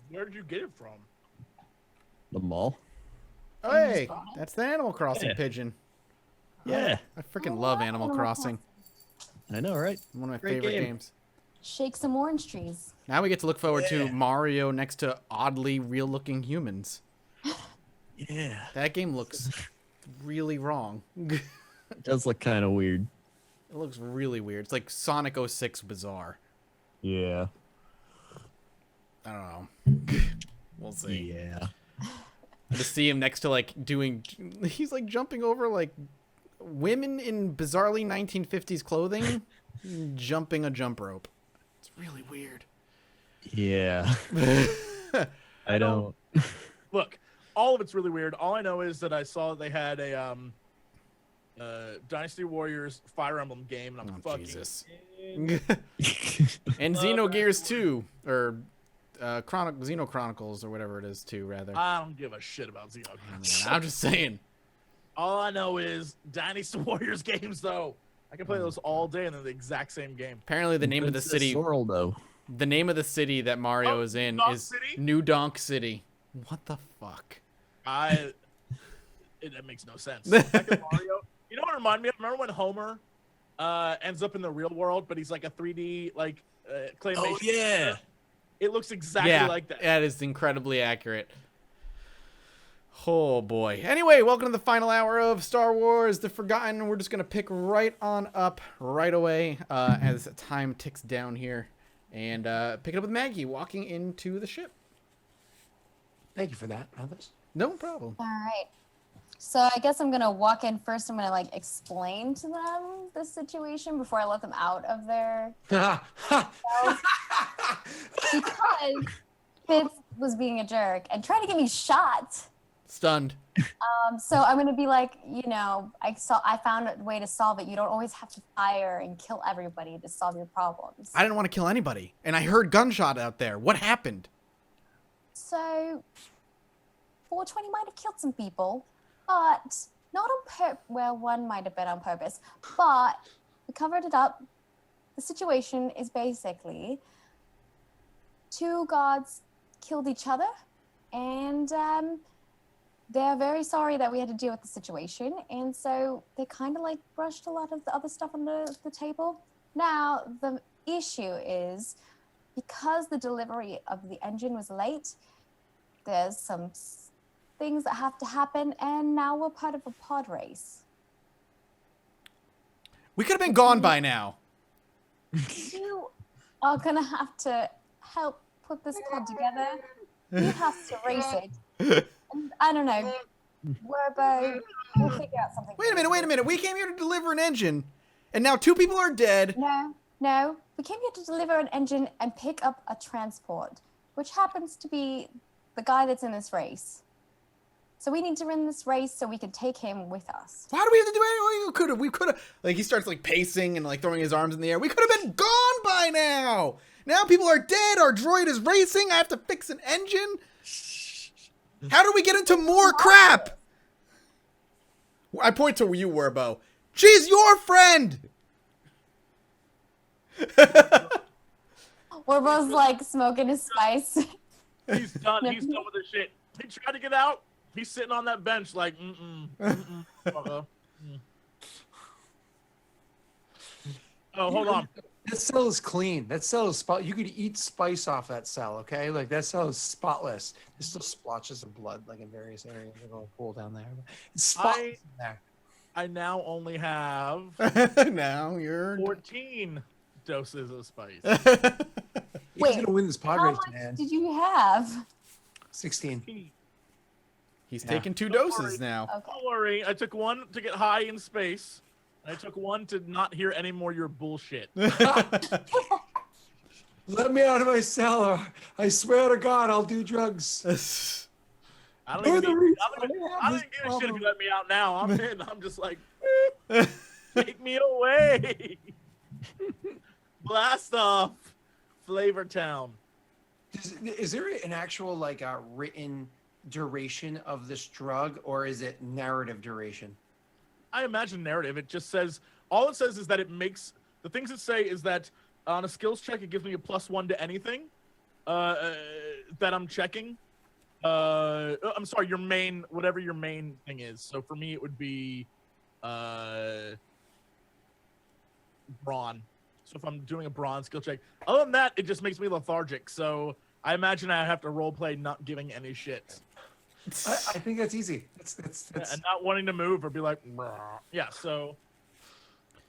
Where did you get it from? The mall. Oh, hey, that's the Animal Crossing Yeah. pigeon. Yeah, I freaking love Animal Crossing. I know, right? One of my Great favorite game. games. Shake some orange trees. Now we get to look forward to Yeah. Mario next to oddly real-looking humans. Yeah, That game looks really wrong. It it does look kind of weird. looks really weird. It's like Sonic 06 bizarre. Yeah. I don't know. We'll see. Yeah. I just see him next to like doing. He's like jumping over like women in bizarrely 1950s clothing, jumping a jump rope. It's really weird. Yeah. I don't. Look, all of it's really weird. All I know is that I saw they had a Dynasty Warriors Fire Emblem game, and I'm Oh, fucking Jesus. in. And Xenogears 2, or Xeno Chronicles, or whatever it is, too, rather. I don't give a shit about Xenogears. I'm just saying. All I know is Dynasty Warriors games, though. I can play those all day, and they're the exact same game. Apparently, the name of the Princess city, Sorrel, though. the name of the city that Mario Oh, is in Donk is City? New Donk City. What the fuck? That makes no sense. Back in Mario, you know what it reminded me of? Remember when Homer ends up in the real world, but he's like a 3D like claymation? Oh yeah. character? It looks exactly Yeah, like that. that is incredibly accurate. Oh boy. Anyway, welcome to the final hour of Star Wars: The Forgotten. We're just gonna pick right on up right away as time ticks down here, and pick it up with Maggie walking into the ship. Thank you for that, Alice. No problem. All right. So I guess I'm gonna walk in first. I'm gonna like explain to them the situation before I let them out of their because Fitz was being a jerk and trying to get me shot. Stunned. So I'm gonna be like, I found a way to solve it. You don't always have to fire and kill everybody to solve your problems. I didn't want to kill anybody, and I heard gunshot out there. What happened? So 420 might have killed some people, but not on purpose. Well, one might have been on purpose, but we covered it up. The situation is basically two gods killed each other, and they're very sorry that we had to deal with the situation, and so they kind of like brushed a lot of the other stuff under the table. Now, the issue is because the delivery of the engine was late, there's some things that have to happen, and now we're part of a pod race. We could have been gone by now. You are gonna have to help put this pod together. You have to race it. And I don't know. Werbo, we'll figure out something. Wait a minute. We came here to deliver an engine, and now two people are dead. No. We came here to deliver an engine and pick up a transport, which happens to be the guy that's in this race. So we need to win this race so we can take him with us. Why do we have to do anything? We could have. Like, he starts like pacing and like throwing his arms in the air. We could have been gone by now. Now people are dead. Our droid is racing. I have to fix an engine. How do we get into more crap? I point to you, Werbo. She's your friend. Werbo's like smoking his spice. He's done. He's done with this shit. He tried to get out. He's sitting on that bench like, Oh, hold on. That cell is clean. That cell is spot. You could eat spice off that cell, okay? Like that cell is spotless. There's still splotches of blood, like in various areas. There's a little pool down there. It's spotless in there. I now only have Now you're 14 doses of spice. He's Wait, gonna win this pod How race, much man. did you have? 16. He's Yeah. taking 2 Don't doses worry. now. Okay. Don't worry. I took one to get high in space. I took one to not hear any more your bullshit. Let me out of my cell, or I swear to God, I'll do drugs. I don't You're even, the need, reason I don't even, I I have don't this give a shit if problem. you let me out now. I'm in. I'm just like, take me away. Blast off. Flavor Town. Is there an actual like written duration of this drug, or is it narrative duration? I imagine narrative. It just says, all it says is that it makes, the things it say is that on a skills check, it gives me a +1 to anything. that I'm checking. I'm sorry, your main, whatever your main thing is. So for me, it would be brawn. So if I'm doing a brawn skill check, other than that, it just makes me lethargic. So I imagine I have to role play not giving any shit. I think that's easy. That's And not wanting to move or be like, yeah. So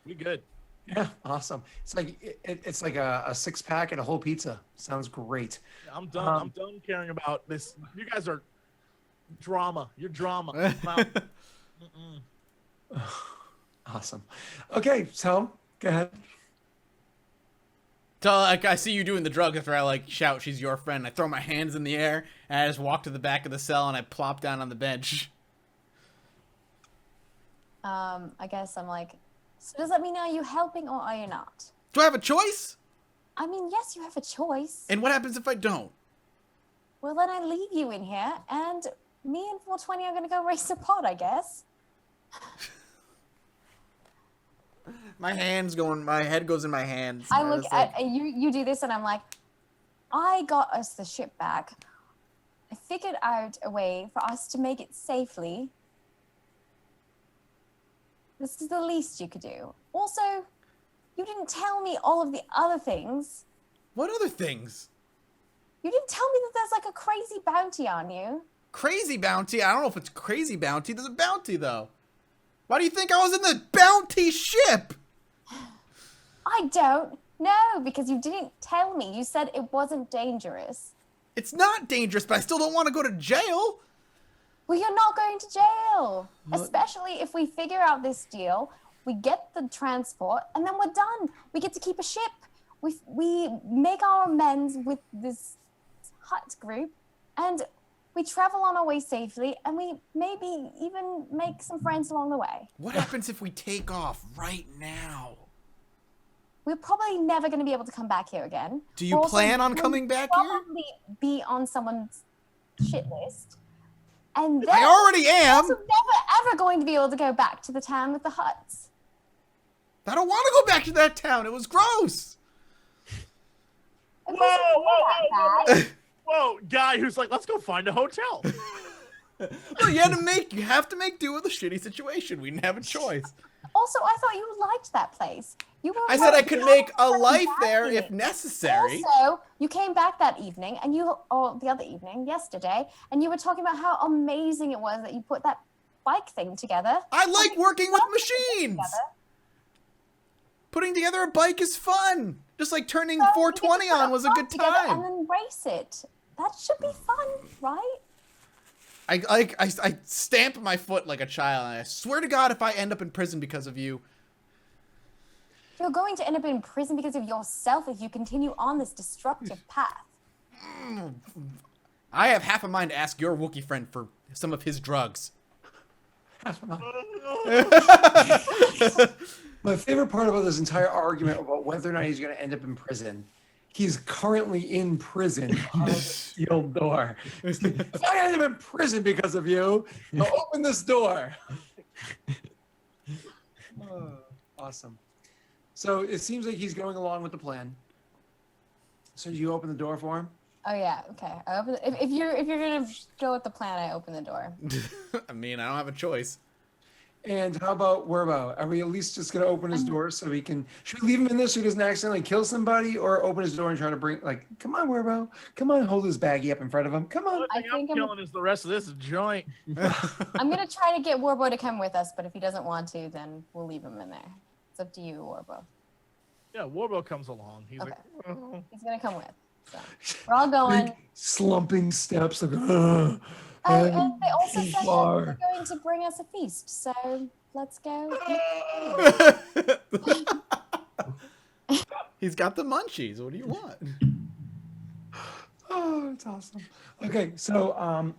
we good. yeah, awesome. It's like it's like a 6-pack and a whole pizza. Sounds great. I'm done. I'm done caring about this. You guys are drama. You're drama. I'm out. Awesome. Okay, so go ahead. So like I see you doing the drug after I like shout she's your friend. I throw my hands in the air and I just walk to the back of the cell and I plop down on the bench. I guess I'm like, so does that mean are you helping or are you not? Do I have a choice? I mean, yes, you have a choice. And what happens if I don't? Well, then I leave you in here, and me and 420 are gonna go race a pod, I guess. My head goes in my hands. I and look it's like, at you do this, and I'm like, I got us the ship back. I figured out a way for us to make it safely. This is the least you could do. Also, you didn't tell me all of the other things. what other things? You didn't tell me that there's like a crazy bounty on you. Crazy bounty? I don't know if it's crazy bounty. There's a bounty though. Why do you think I was in the bounty ship? I don't know, because you didn't tell me. You said it wasn't dangerous. It's not dangerous, but I still don't want to go to jail. Well, you're not going to jail. What? Especially if we figure out this deal, we get the transport, and then we're done. We get to keep a ship. We make our amends with this hut group, and we travel on our way safely, and we maybe even make some friends along the way. What happens if we take off right now? We're probably never going to be able to come back here again. Do you We're also plan on going coming to back here? probably be on someone's shit list. And then I already we're am. also never ever going to be able to go back to the town with the huts. I don't want to go back to that town. It was gross. It Whoa, wasn't whoa, that bad. Whoa, guy who's like, let's go find a hotel. Well, you have to make do with a shitty situation. We didn't have a choice. Also, I thought you liked that place. You were I said I could make a coming life back there here. if necessary. Also, you came back that evening, and or the other evening, yesterday, and you were talking about how amazing it was that you put that bike thing together. I like working with machines. Together. Putting together a bike is fun. Just like turning So you 420 get to put on a was a bike good together time. And then race it. That should be fun, right? I stamp my foot like a child. And I swear to God, if I end up in prison because of you, You're going to end up in prison because of yourself if you continue on this destructive path. I have half a mind to ask your Wookiee friend for some of his drugs. My favorite part about this entire argument about whether or not he's going to end up in prison, he's currently in prison behind the sealed door. It's like, if I end up in prison because of you, I'll open this door. Awesome. So it seems like he's going along with the plan. So do you open the door for him? Oh yeah, okay. I open if you're gonna go with the plan, I open the door. I mean, I don't have a choice. And how about Werbo? Are we at least just going to open his door so we can... Should we leave him in this so he doesn't accidentally kill somebody, or open his door and try to bring... Like, come on, Werbo. Come on, hold his baggie up in front of him. Come on. The only thing I'm killing is the rest of this joint. I'm gonna try to get Warbo to come with us, but if he doesn't want to, then we'll leave him in there. It's up to you, Warbo. Yeah, Warbo comes along. He's Okay. like, oh. He's gonna come with. So we're all going. Big slumping steps. Like, Oh, and they also too said that far. they're going to bring us a feast. So let's go. He's got the munchies. What do you want? Oh, it's awesome. Okay, so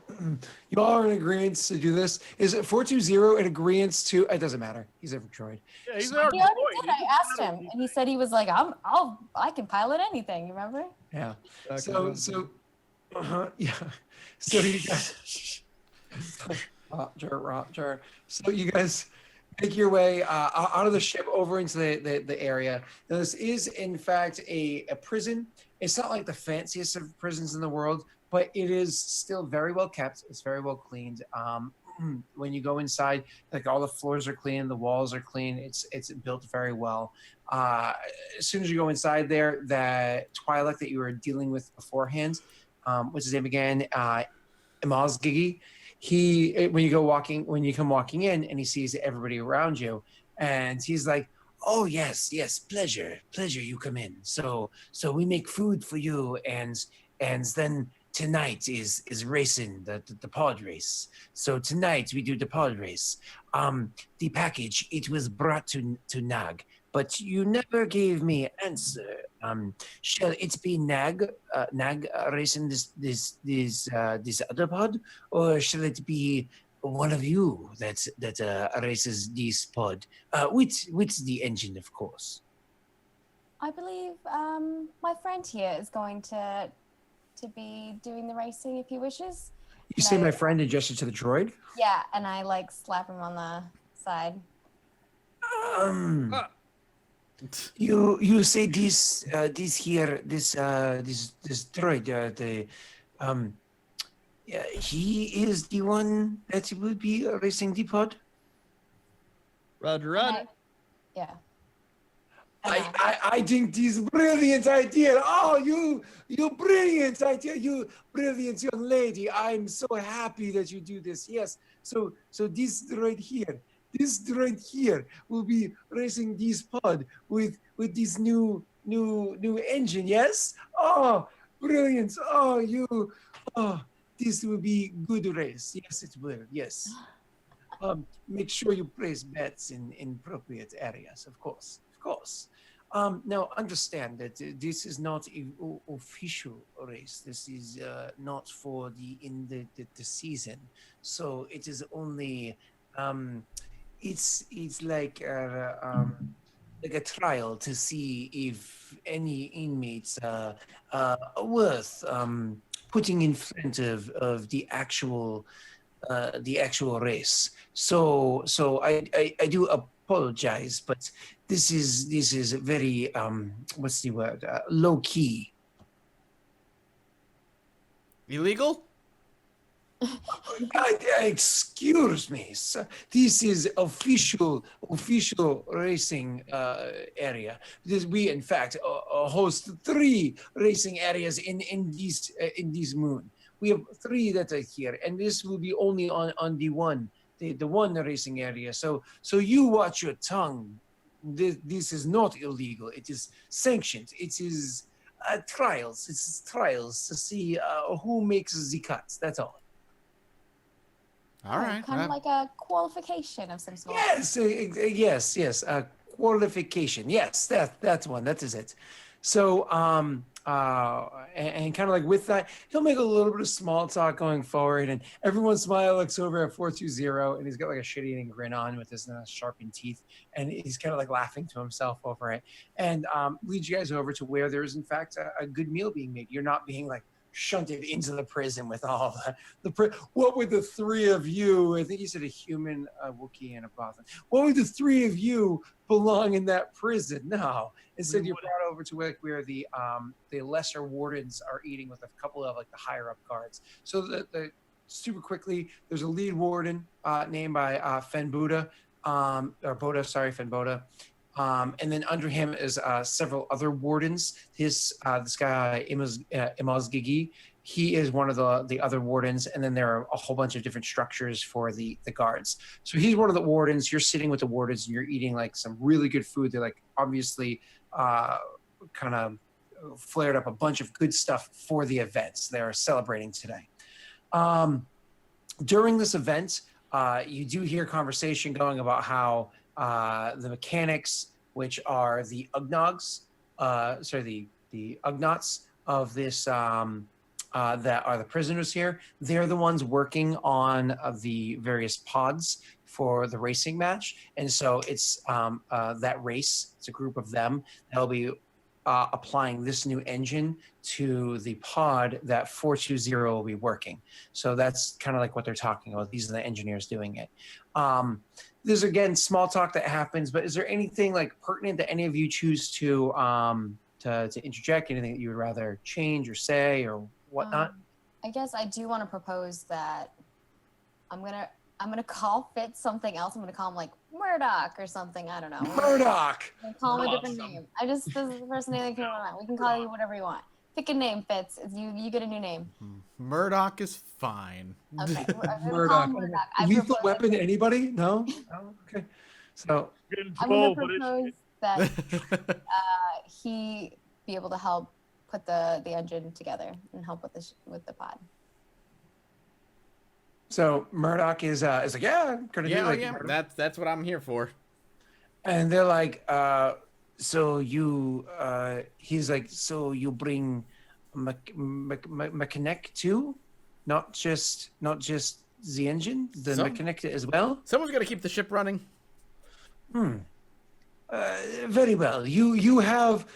you all are in agreement to do this. Is it 420 in agreement to? It doesn't matter. He's a droid. Yeah, he's our He already droid. did. I asked him, and he said he was like, I can pilot anything. You remember? Yeah. So yeah. So you guys, Roger. So you guys make your way out of the ship over into the area. Now, this is, in fact, a prison. It's not like the fanciest of prisons in the world, but it is still very well kept. It's very well cleaned. When you go inside, like all the floors are clean, the walls are clean. It's built very well. As soon as you go inside there, that Twi'lek that you were dealing with beforehand, what's his name again? Imazgigi. When you come walking in, and he sees everybody around you, and he's like, "Oh yes, pleasure, you come in. So we make food for you, and then tonight is racing the pod race. So tonight we do the pod race. The package, it was brought to Nag, but you never gave me an answer. Shall it be Nag racing this other pod, or shall it be one of you that races this pod with the engine, of course?" I believe my friend here is going to be doing the racing if he wishes. You say my friend and gesture to the droid? Yeah, and I like slap him on the side. You say this here, this droid, he is the one that will be racing the pod? Roger, And Roger. Yeah. I think this brilliant idea. Oh, you brilliant idea. You brilliant young lady. I'm so happy that you do this. Yes. So this right here will be racing this pod with this new engine. Yes. Oh, brilliant. Oh, this will be good race. Yes, it will. Yes. Make sure you place bets in appropriate areas. Of course. Now understand that this is not an official race. This is not for the season. So it is only it's like a trial to see if any inmates are worth putting in front of the actual race. So I do apologize, but this is very what's the word, low key. Illegal? Excuse me, sir. This is official racing area. We in fact host 3 racing areas in this moon. We have 3 that are here, and this will be only on the one racing area. So you watch your tongue. This is not illegal. It is sanctioned. It is trials. It's trials to see who makes the cuts. That's all. All right. Kind of like a qualification of some sort. Yes, yes. Qualification. Yes, that's one. That is it. So and kind of like with that, he'll make a little bit of small talk going forward, and every once in a while looks over at 420, and he's got like a shit-eating grin on with his sharpened teeth, and he's kind of like laughing to himself over it, and leads you guys over to where there is in fact a good meal being made. You're not being like shunted into the prison with all what would the 3 of you, I think you said a human, a Wookiee, and a Bothan, what would the 3 of you belong in that prison? No, instead you're brought over to where the lesser wardens are eating with a couple of like the higher up guards. So the super quickly, there's a lead warden named by Fen Buddha, Fen Boda. And then under him is several other wardens. This guy, Imaz Gigi, he is one of the other wardens. And then there are a whole bunch of different structures for the guards. So he's one of the wardens. You're sitting with the wardens and you're eating like some really good food. They're like obviously kind of flared up a bunch of good stuff for the events they're celebrating today. During this event, you do hear conversation going about how the mechanics, which are the Ugnogs, the Ugnaughts of this, that are the prisoners here, they're the ones working on the various pods for the racing match. And so it's that race, it's a group of them that'll be applying this new engine to the pod that 420 will be working. So that's kind of like what they're talking about. These are the engineers doing it. there's again small talk that happens, but is there anything like pertinent that any of you choose to interject? Anything that you would rather change or say or whatnot? I guess I do want to propose that I'm gonna call Fitz something else. I'm gonna call him like Murdoch or something. I don't know. Murdoch. I'm gonna call him a different name. This is the first name that came to my mind. We can call you whatever you want. Pick a name, Fitz. You get a new name. Murdoch is fine. Okay. I'm gonna call Murdoch. him Murdoch. I Lethal propose- weapon to anybody? No? Oh, okay. So Getting I'm gonna 12, but propose that he be able to help put the engine together and help with the pod. so Murdoch is like, yeah, I'm gonna do Yeah, like, yeah. That's what I'm here for. and they're like, so you he's like, so you bring mechanic too? Not just the engine, the Some- mechanic as well? Someone's got to keep the ship running. Very well. You have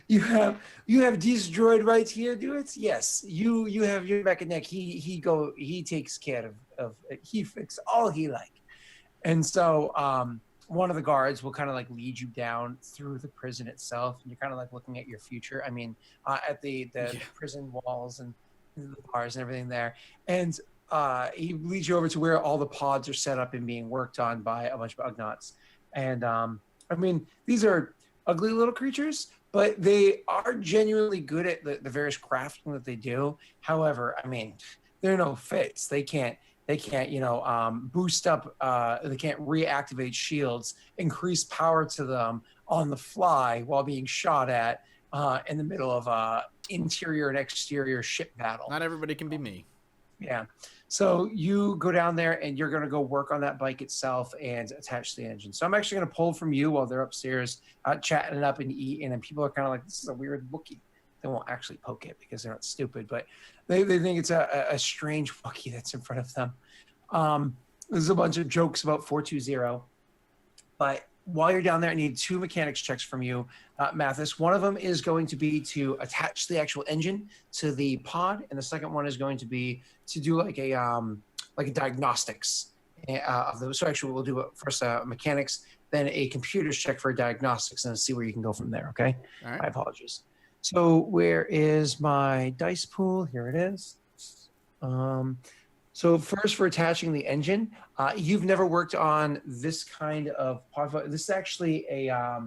you have this droid right here, do it? Yes. You have your mechanic. He takes care of he fix all he like. And so one of the guards will kind of like lead you down through the prison itself, and you're kind of like looking at your future. I mean, at the prison walls and the bars and everything there. And he leads you over to where all the pods are set up and being worked on by a bunch of Ugnaughts. And I mean, these are ugly little creatures, but they are genuinely good at the various crafting that they do. However, I mean, they're no fits. They can't, boost up, they can't reactivate shields, increase power to them on the fly while being shot at in the middle of a interior and exterior ship battle. Not everybody can be me. Yeah. So you go down there and you're going to go work on that bike itself and attach the engine. So I'm actually going to pull from you while they're upstairs chatting it up and eating. And people are kind of like, this is a weird Wookiee. They won't actually poke it because they're not stupid, but they think it's a strange Wookiee that's in front of them. There's a bunch of jokes about 420. But while you're down there, I need 2 mechanics checks from you, Mathis. One of them is going to be to attach the actual engine to the pod, and the second one is going to be to do like a diagnostics of those. So actually, we'll do it first mechanics, then a computer's check for diagnostics, and see where you can go from there. Okay. All right. My apologies. So where is my dice pool? Here it is. So first, for attaching the engine, you've never worked on this kind of pod. This is actually a,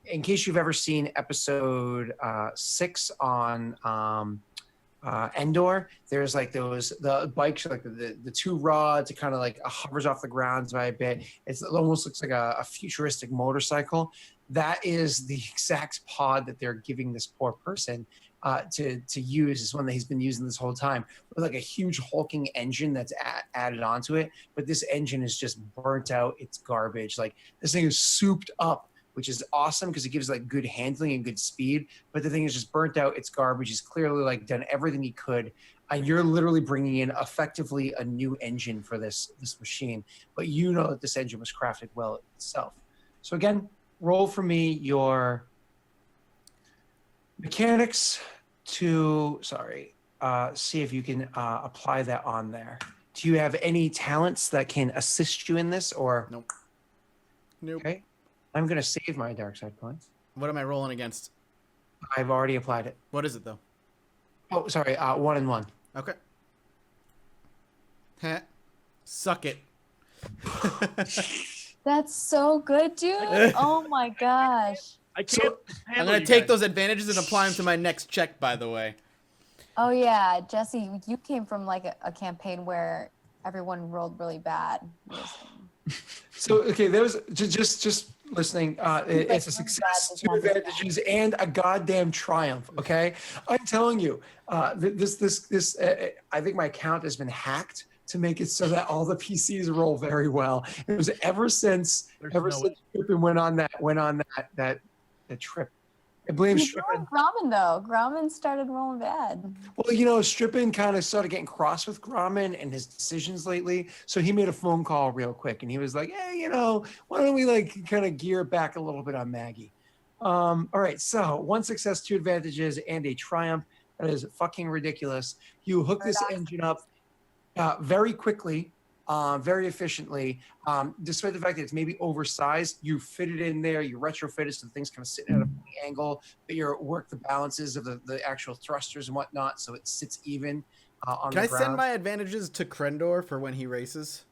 in case you've ever seen episode 6 on Endor, there's like the bikes, like the 2 rods, it kind of like hovers off the ground by a bit. It almost looks like a futuristic motorcycle. That is the exact pod that they're giving this poor person to use. Is one that he's been using this whole time, with like a huge hulking engine that's added onto it. But this engine is just burnt out. It's garbage. Like, this thing is souped up, which is awesome because it gives like good handling and good speed. But the thing is just burnt out. It's garbage. He's clearly like done everything he could. And you're literally bringing in effectively a new engine for this machine. But you know that this engine was crafted well itself. So again, roll for me your mechanics to, see if you can apply that on there. Do you have any talents that can assist you in this, or? Nope. Nope. Okay. I'm going to save my dark side points. What am I rolling against? I've already applied it. What is it, though? Oh, sorry. 1 and 1. Okay. Heh. Suck it. That's so good, dude. Oh my gosh. I can't. I'm handle going you to take guys. those advantages and apply them to my next check, by the way. Oh yeah, Jesse, you came from like a campaign where everyone rolled really bad. So, okay, there was just listening. It's a success, 2 advantages, and a goddamn triumph. Okay, I'm telling you, this. I think my account has been hacked to make it so that all the PCs roll very well. It was ever since Strippin went on that trip. I blame Strippin. Grommen though. Grommen started rolling bad. Well, Strippin kind of started getting cross with Grommen and his decisions lately. So he made a phone call real quick, and he was like, "Hey, why don't we like kind of gear back a little bit on Maggie?" All right. So 1 success, 2 advantages, and a triumph. That is fucking ridiculous. You hook this engine up very quickly. very efficiently. Despite the fact that it's maybe oversized, you fit it in there, you retrofit it so the thing's kind of sitting at a funny angle, but you work the balances of the actual thrusters and whatnot so it sits even on Can the I ground. send my advantages to Krendor for when he races?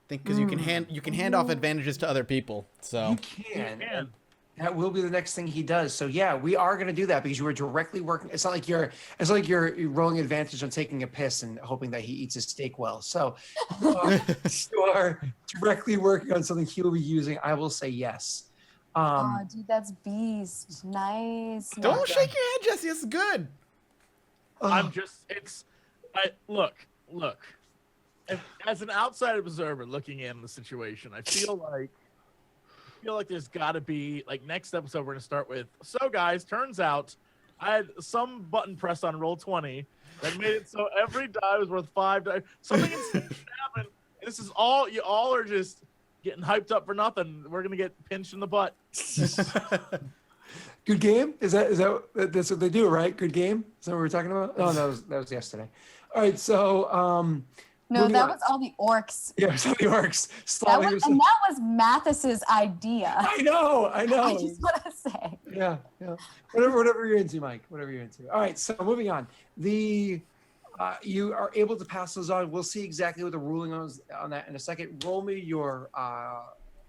I think because you can hand off advantages to other people. So You can. That will be the next thing he does. So yeah, we are going to do that because you were directly working. It's not like you're rolling advantage on taking a piss and hoping that he eats his steak well. So you are directly working on something he will be using. I will say yes. Oh, dude, that's beast. Nice. don't shake your head, Jesse. It's good. Look. As an outside observer looking in the situation, I feel like there's got to be like next episode we're gonna start with. So guys, turns out I had some button pressed on roll 20 that made it so every die was worth 5 die. Something insane happened. This is all you all are just getting hyped up for nothing. We're gonna get pinched in the butt. Good game? That's what they do, right? Good game? Is that what we're talking about? Oh, that was yesterday. All right, so No, that was all the orcs. yeah, so the orcs. That was Mathis's idea. I know. I just want to say. Yeah. Whatever you're into, Mike. Whatever you're into. All right, so moving on. You are able to pass those on. We'll see exactly what the ruling is on that in a second. Roll me your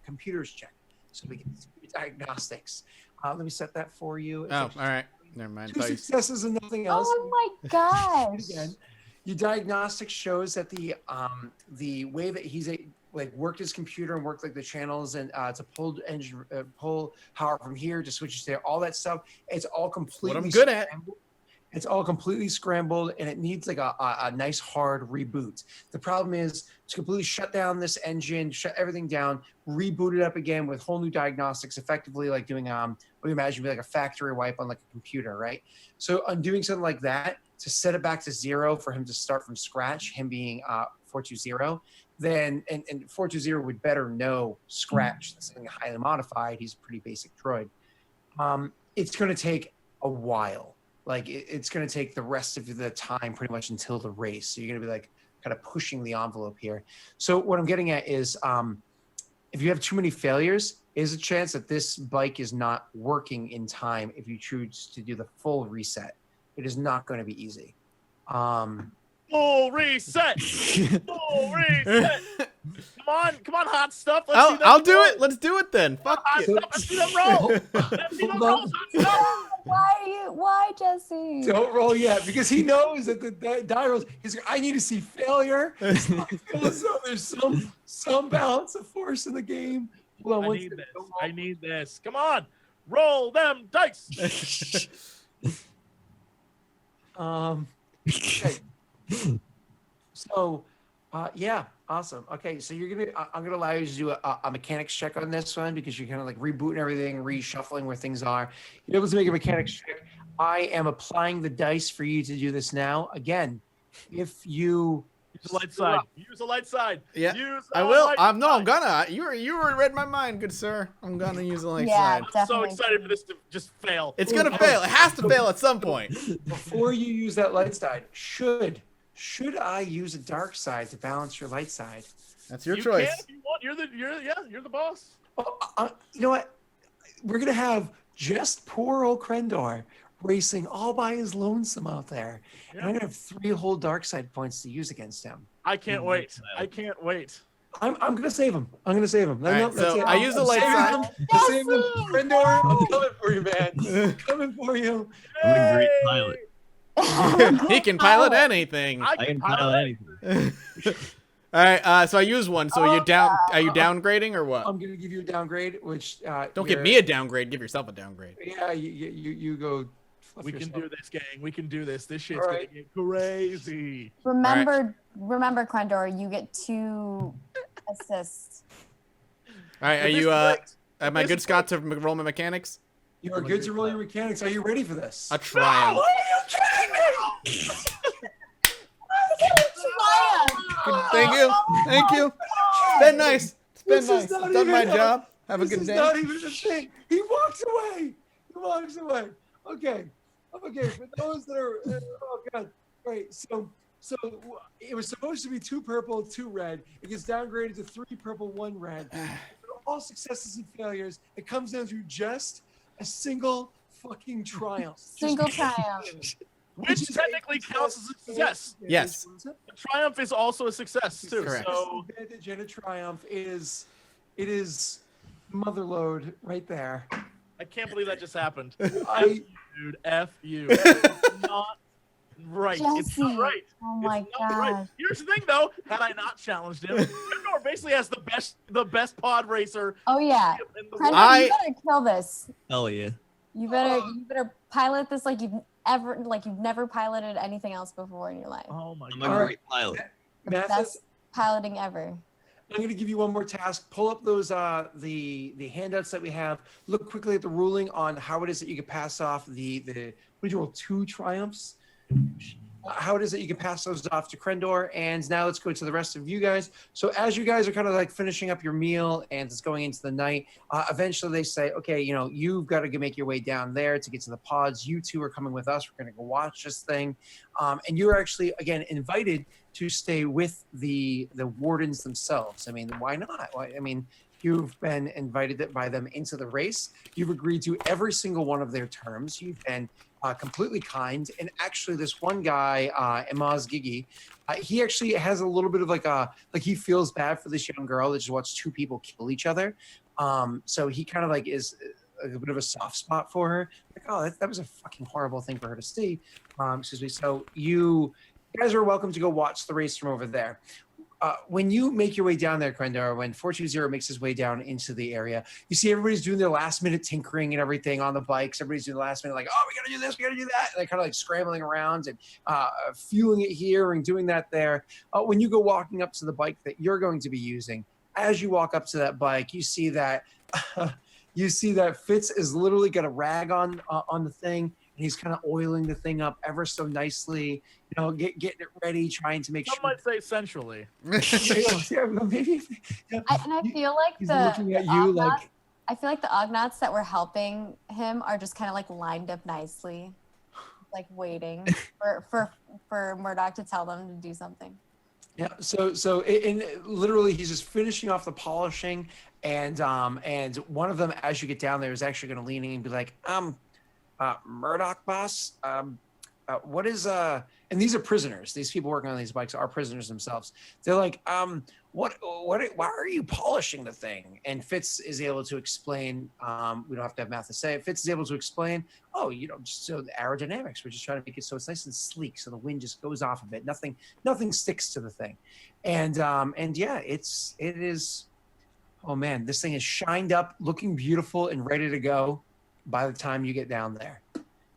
computers check so we can see diagnostics. Let me set that for you. Oh, all right. Never mind. 2 successes and nothing else. Oh my gosh. Again, your diagnostics shows that the way that he's worked his computer and worked like the channels and to pull power from here to switches there, all that stuff. It's all completely What I'm good at. It's all completely scrambled and it needs like a nice hard reboot. The problem is to completely shut down this engine, shut everything down, reboot it up again with whole new diagnostics, effectively like doing what you imagine would be like a factory wipe on like a computer, right? So on doing something like that, to set it back to 0 for him to start from scratch, him being 420, then and 420 would better know scratch. That's something highly modified. He's a pretty basic droid. It's going to take a while. Like it's going to take the rest of the time pretty much until the race. So you're going to be like kind of pushing the envelope here. So what I'm getting at is if you have too many failures, is a chance that this bike is not working in time if you choose to do the full reset. It is not going to be easy. Full reset. Full reset. Come on, hot stuff. I'll do it. Let's do it then. Fuck it. Let's see them roll. Let's see them roll. Hot stuff. Why, Jesse? Don't roll yet because he knows that the die rolls. He's like, I need to see failure. So there's some balance of force in the game. Hold on, I need this. Come on, roll them dice. Okay. So, yeah, awesome. Okay, so I'm gonna allow you to do a mechanics check on this one because you're kind of like rebooting everything, reshuffling where things are. You're able to make a mechanics check. I am applying the dice for you to do this now. Again, if you use the light side. Use the light side. Yeah, use I will. I'm gonna. You read my mind, good sir. I'm gonna use the light Yeah, side. I'm so excited for this to just fail. It's gonna fail. It has to fail at some point. Before you use that light side, should I use a dark side to balance your light side? That's your You choice. can if you want. You're the boss. Oh, you know what? We're gonna have just poor old Krendor racing all by his lonesome out there, and I'm gonna have 3 whole dark side points to use against him. I can't wait. I can't wait. I'm gonna save him. I'm gonna save him. All right, so I use the light side. I'm saving him. Krendor, I'm coming for you, man. I'm coming for you. I'm a great pilot. He can pilot anything. I can pilot anything. All right, so I use one. So are you downgrading or what? I'm gonna give you a downgrade, which Don't give me a downgrade. Give yourself a downgrade. Yeah, you go. We can do this, gang. We can do this. This shit's All gonna right. get crazy. Remember, Krendor, you get 2 assists. All right, are This you breaks. am I good, Scott, to roll my mechanics? You are good to roll your mechanics. Are you ready for this? A triumph. Are you kidding me? Thank you. It's been nice. It's been nice. not I've done my even- job. Have a This good is day. not even a thing. He walks away. Okay. For those that are, oh god. Right. So So it was supposed to be 2 purple, 2 red. It gets downgraded to 3 purple, 1 red. All successes and failures. It comes down to just a single fucking triumph. Single triumph. Which technically counts as a success. Yes. The triumph is also a success too. Correct. So Advantage and a triumph is motherload right there. I can't believe that just happened. I Dude, F you. It's not right. It's not Jesse. right. Oh my It's not right. god. Here's the thing though, had I not challenged him, Kendor basically has the best pod racer Oh yeah. in the Brendan, world. you better kill this. Hell yeah. You better pilot this like you've never piloted anything else before in your life. Oh my I'm god. a All great pilot. Mathis, Best piloting ever. I'm going to give you one more task. Pull up those the handouts that we have. Look quickly at the ruling on how it is that you can pass off the what did you roll, 2 triumphs? How it is that you can pass those off to Krendor. And now let's go to the rest of you guys. So as you guys are kind of like finishing up your meal and it's going into the night, eventually they say, okay, you know, you've got to make your way down there to get to the pods. You 2 are coming with us. We're going to go watch this thing. And you're actually, again, invited to stay with the wardens themselves. I mean, why not? I mean, you've been invited by them into the race. You've agreed to every single one of their terms. You've been completely kind. And actually, this one guy, Imaz Gigi, he actually has a little bit of like he feels bad for this young girl that just watched 2 people kill each other. So he kind of like is a bit of a soft spot for her. Like, oh, that was a fucking horrible thing for her to see. Excuse me. So you guys are welcome to go watch the race from over there. When you make your way down there, Krendor, when 420 makes his way down into the area, you see everybody's doing their last minute tinkering and everything on the bikes. Everybody's doing the last minute, like, oh, we got to do this, we got to do that. And they're kind of like scrambling around and fueling it here and doing that there. When you go walking up to the bike that you're going to be using, as you walk up to that bike, you see that Fitz is literally got a rag on the thing. And he's kind of oiling the thing up ever so nicely, you know, getting it ready, trying to make Some sure. might say sensually. Yeah, maybe. Yeah. I feel like He's the looking at the you Ognats- like, I feel like the Ognats that were helping him are just kind of like lined up nicely, like waiting for Murdoch to tell them to do something. yeah. So in literally, he's just finishing off the polishing, and one of them, as you get down there, is actually going to lean in and be like, Murdoch boss, what is and these are prisoners. These people working on these bikes are prisoners themselves. They're like, why are you polishing the thing? And Fitz is able to explain, we don't have to have math to say it. Fitz is able to explain, oh, you know, just so the aerodynamics, we're just trying to make it so it's nice and sleek, so the wind just goes off a bit. Nothing sticks to the thing. And yeah, it is, oh man, this thing is shined up, looking beautiful and ready to go by the time you get down there.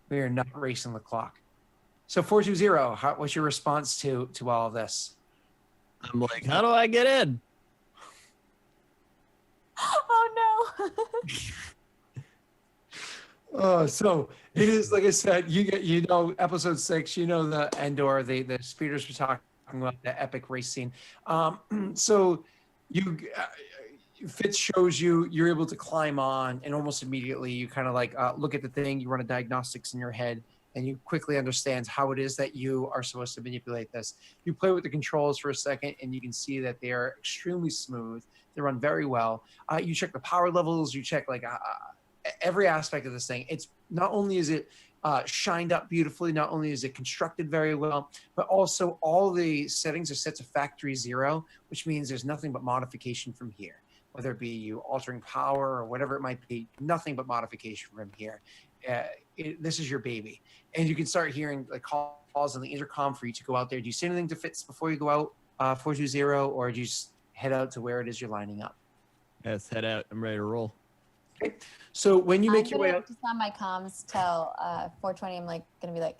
We are not racing the clock. So 420, what's your response to all of this? I'm like, how do I get in? Oh no. So it is, like I said, you know episode 6, you know the Endor, the speeders were talking about the epic race scene. So you Fitz shows you're able to climb on, and almost immediately you kind of like look at the thing, you run a diagnostics in your head, and you quickly understand how it is that you are supposed to manipulate this. You play with the controls for a second, and you can see that they are extremely smooth. They run very well. You check the power levels, you check like every aspect of this thing. It's not only is it shined up beautifully, not only is it constructed very well, but also all the settings are set to factory 0, which means there's nothing but modification from here. Whether it be you altering power or whatever it might be, nothing but modification from here. This is your baby. And you can start hearing like calls on the intercom for you to go out there. Do you say anything to Fitz before you go out, 420, or do you just head out to where it is you're lining up? Let's head out. I'm ready to roll. Okay. So when you make your way I'm out, just on my comms tell 420. I'm like gonna be like,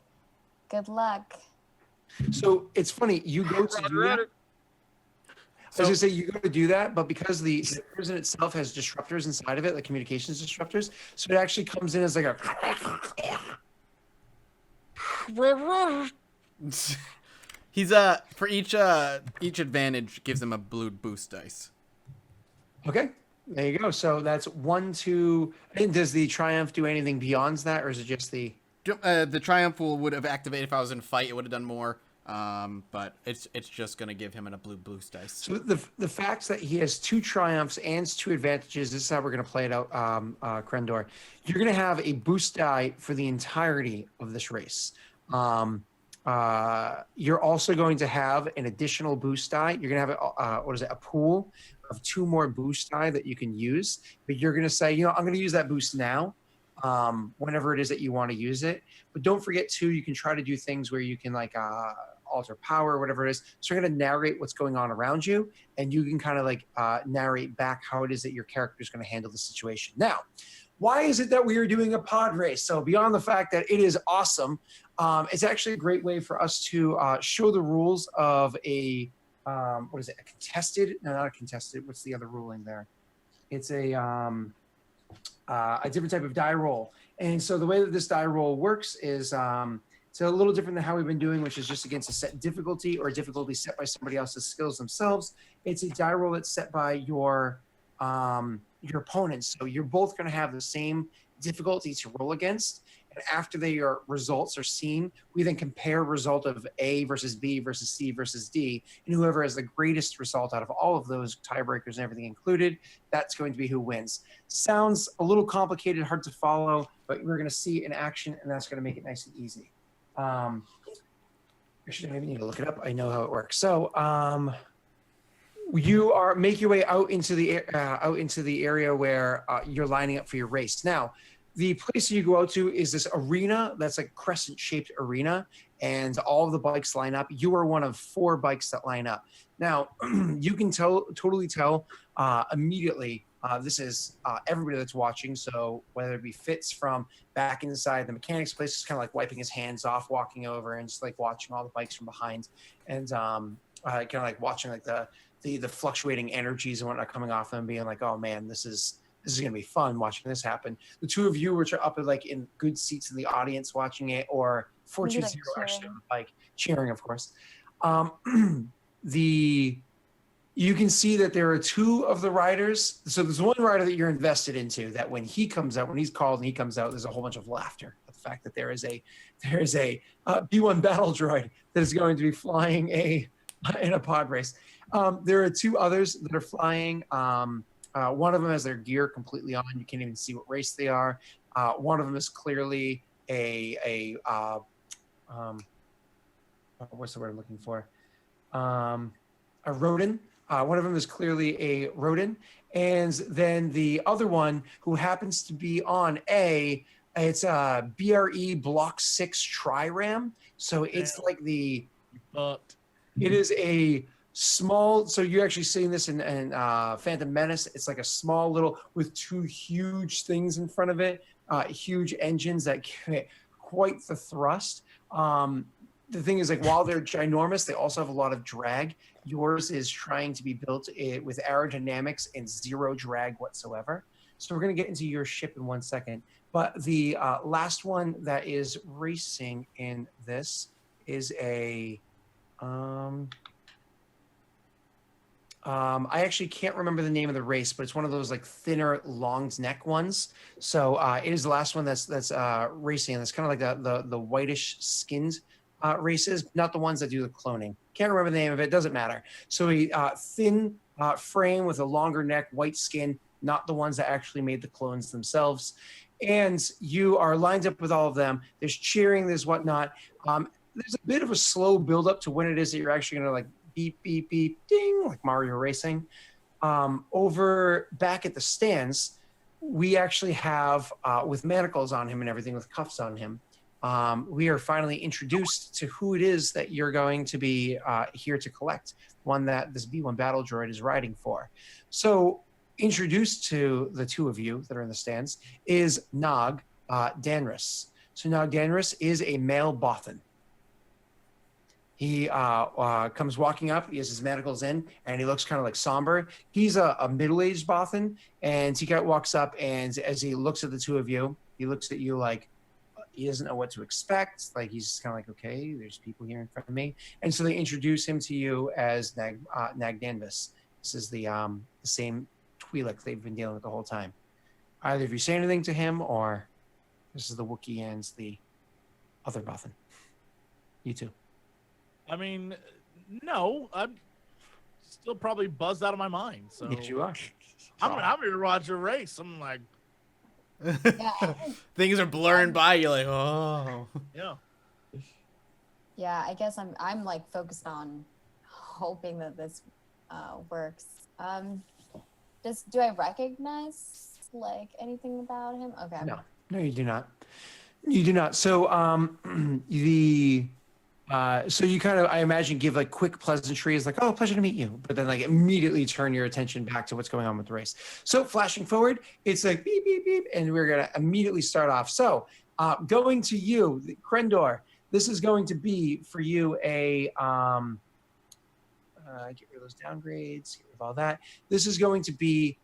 good luck. so it's funny, you go to do that. I was gonna say you go to do that, but because the prison itself has disruptors inside of it, like communications disruptors, so it actually comes in as like a. He's for each advantage gives him a blue boost dice. Okay, there you go. So that's 1, 2. And does the triumph do anything beyond that, or is it just the? The triumph would have activated if I was in fight. It would have done more. but it's just gonna give him a blue boost dice. So the fact that he has 2 triumphs and 2 advantages, this is how we're going to play it out, Krendor. You're going to have a boost die for the entirety of this race. You're also going to have an additional boost die. You're going to have a pool of 2 more boost die that you can use. But you're going to say, I'm going to use that boost now, whenever it is that you want to use it. But don't forget too, you can try to do things where you can alter power or whatever it is. So you're going to narrate what's going on around you, and you can kind of narrate back how it is that your character is going to handle the situation. Now, why is it that we are doing a pod race? So beyond the fact that it is awesome, it's actually a great way for us to show the rules of a contested? No, not a contested. What's the other ruling there? It's a different type of die roll. And so the way that this die roll works is it's a little different than how we've been doing, which is just against a set difficulty or a difficulty set by somebody else's skills themselves. It's a die roll that's set by your opponents. So you're both going to have the same difficulty to roll against. And after your results are seen, we then compare result of A versus B versus C versus D. And whoever has the greatest result out of all of those tiebreakers and everything included, that's going to be who wins. Sounds a little complicated, hard to follow, but we're going to see in action, and that's going to make it nice and easy. Actually, maybe need to look it up. I know how it works. So you make your way out into the area where you're lining up for your race. Now, the place you go out to is this arena that's like crescent-shaped arena, and all of the bikes line up. You are one of 4 bikes that line up. Now, you can totally tell immediately. This is everybody that's watching. So whether it be Fitz from back inside the mechanics place, just kind of like wiping his hands off, walking over and just like watching all the bikes from behind, and kind of like watching like the fluctuating energies and whatnot coming off them, being like, oh man, this is gonna be fun watching this happen. The 2 of you, which are up in good seats in the audience watching it, or 420 actually on the bike, cheering, of course. You can see that there are 2 of the riders. So there's one rider that you're invested into that when he comes out, when he's called and he comes out, there's a whole bunch of laughter at the fact that there is a B1 battle droid that is going to be flying in a pod race. There are 2 others that are flying. One of them has their gear completely on. You can't even see what race they are. One of them is clearly what's the word I'm looking for? A Rodin. One of them is clearly a Rodin. And then the other one, who happens to be on it's a BRE Block 6 Tri-Ram. So it's like it is a small, so you're actually seeing this in Phantom Menace. It's like a small little, with 2 huge things in front of it, huge engines that get quite the thrust. The thing is, like, while they're ginormous, they also have a lot of drag. Yours is trying to be built with aerodynamics and 0 drag whatsoever. So we're going to get into your ship in 1 second. But the last one that is racing in this is a... I actually can't remember the name of the race, but it's one of those like thinner, long neck ones. So it is the last one that's racing, and it's kind of like the whitish skinned races, not the ones that do the cloning. Can't remember the name of it. Doesn't matter. So a thin frame with a longer neck, white skin, not the ones that actually made the clones themselves. And you are lined up with all of them. There's cheering, there's whatnot. There's a bit of a slow build up to when it is that you're actually going to like beep, beep, beep, ding, like Mario Racing. Over back at the stands, we actually have, with manacles on him and everything, with cuffs on him, we are finally introduced to who it is that you're going to be here to collect, one that this B1 battle droid is riding for. So introduced to the 2 of you that are in the stands is Nog Danris. So Nog Danris is a male Bothan. He comes walking up. He has his manacles in, and he looks kind of like somber. He's a middle-aged Bothan, and he walks up, and as he looks at the 2 of you, he looks at you like he doesn't know what to expect. Like, he's just kind of like, okay, there's people here in front of me. And so they introduce him to you as Nag Danvis. This is the same Twi'lek they've been dealing with the whole time. Either if you say anything to him, or this is the Wookiee and the other Bothan. You 2. I mean, no, I'm still probably buzzed out of my mind. So Yes, you are. I'm gonna watch a race. I'm like, Yeah. Things are blurring by. You're like, oh. yeah. Yeah, I guess I'm like focused on hoping that this works. Do I recognize like anything about him? Okay. No, you do not. You do not. So so you kind of, I imagine, give like quick pleasantries like, oh, pleasure to meet you, but then like immediately turn your attention back to what's going on with the race. So flashing forward, it's like beep beep beep, and we're gonna immediately start off. So going to you, Krendor, this is going to be for you a get rid of those downgrades, get rid of all that. This is going to be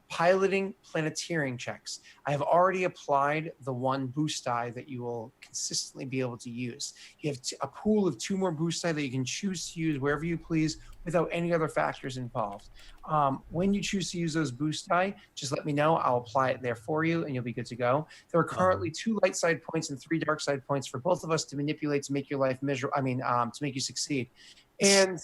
piloting planeteering checks. I have already applied the one boost die that you will consistently be able to use. You have a pool of 2 more boost die that you can choose to use wherever you please without any other factors involved. When you choose to use those boost die, just let me know. I'll apply it there for you and you'll be good to go. There are currently 2 light side points and 3 dark side points for both of us to manipulate to make your life miserable. To make you succeed. And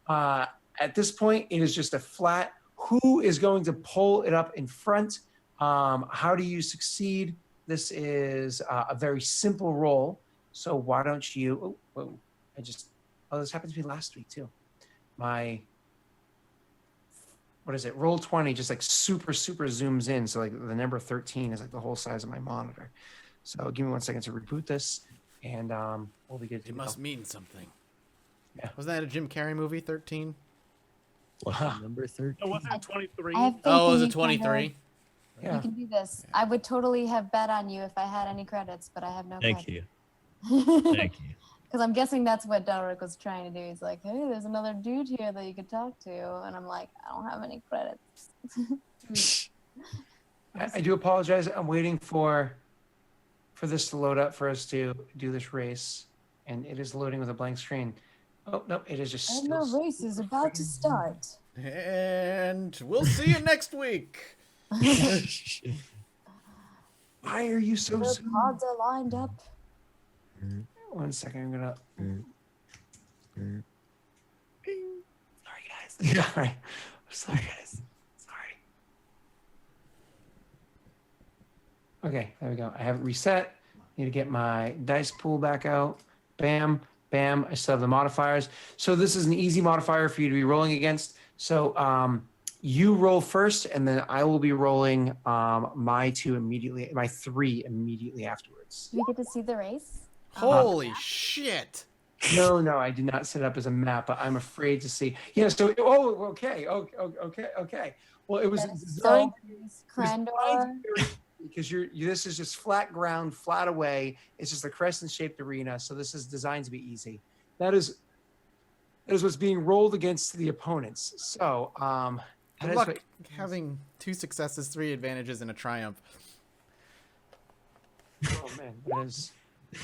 at this point, it is just a flat. Who is going to pull it up in front? How do you succeed? This is a very simple roll. So why don't you? This happened to me last week too. What is it? Roll 20 just like super zooms in. So like the number 13 is like the whole size of my monitor. So give me 1 second to reboot this, and we'll be good to It go. must mean something. Yeah. Wasn't that a Jim Carrey movie, 13? What, number 13? No, wasn't it 23? I have faith Oh, in was you, it 23? Yeah. You can do this. I would totally have bet on you if I had any credits, but I have no Thank credits. you. Thank you. Because I'm guessing that's what Delric was trying to do. He's like, hey, there's another dude here that you could talk to. And I'm like, I don't have any credits. I do apologize. I'm waiting for this to load up for us to do this race, and it is loading with a blank screen. Oh no, it is just. And the race is about to start. And we'll see you next week. Why are you so The soon? pods are lined up. 1 second, I'm gonna. Mm. Sorry, guys. Yeah, all right. Sorry, guys. Sorry. Okay, there we go. I have it reset. Need to get my dice pool back out. Bam, bam. I still have the modifiers. So this is an easy modifier for you to be rolling against. So you roll first, and then I will be rolling my 3 immediately afterwards. Do we get to see the race? Holy shit. No, I did not set it up as a map, but I'm afraid to see. Yeah, so, okay. Well, it was designed Krendor. because this is just flat ground, flat away. It's just a crescent-shaped arena, so this is designed to be easy. That is what's being rolled against the opponents. So, Good luck having 2 successes, 3 advantages, and a triumph. Oh man, that is.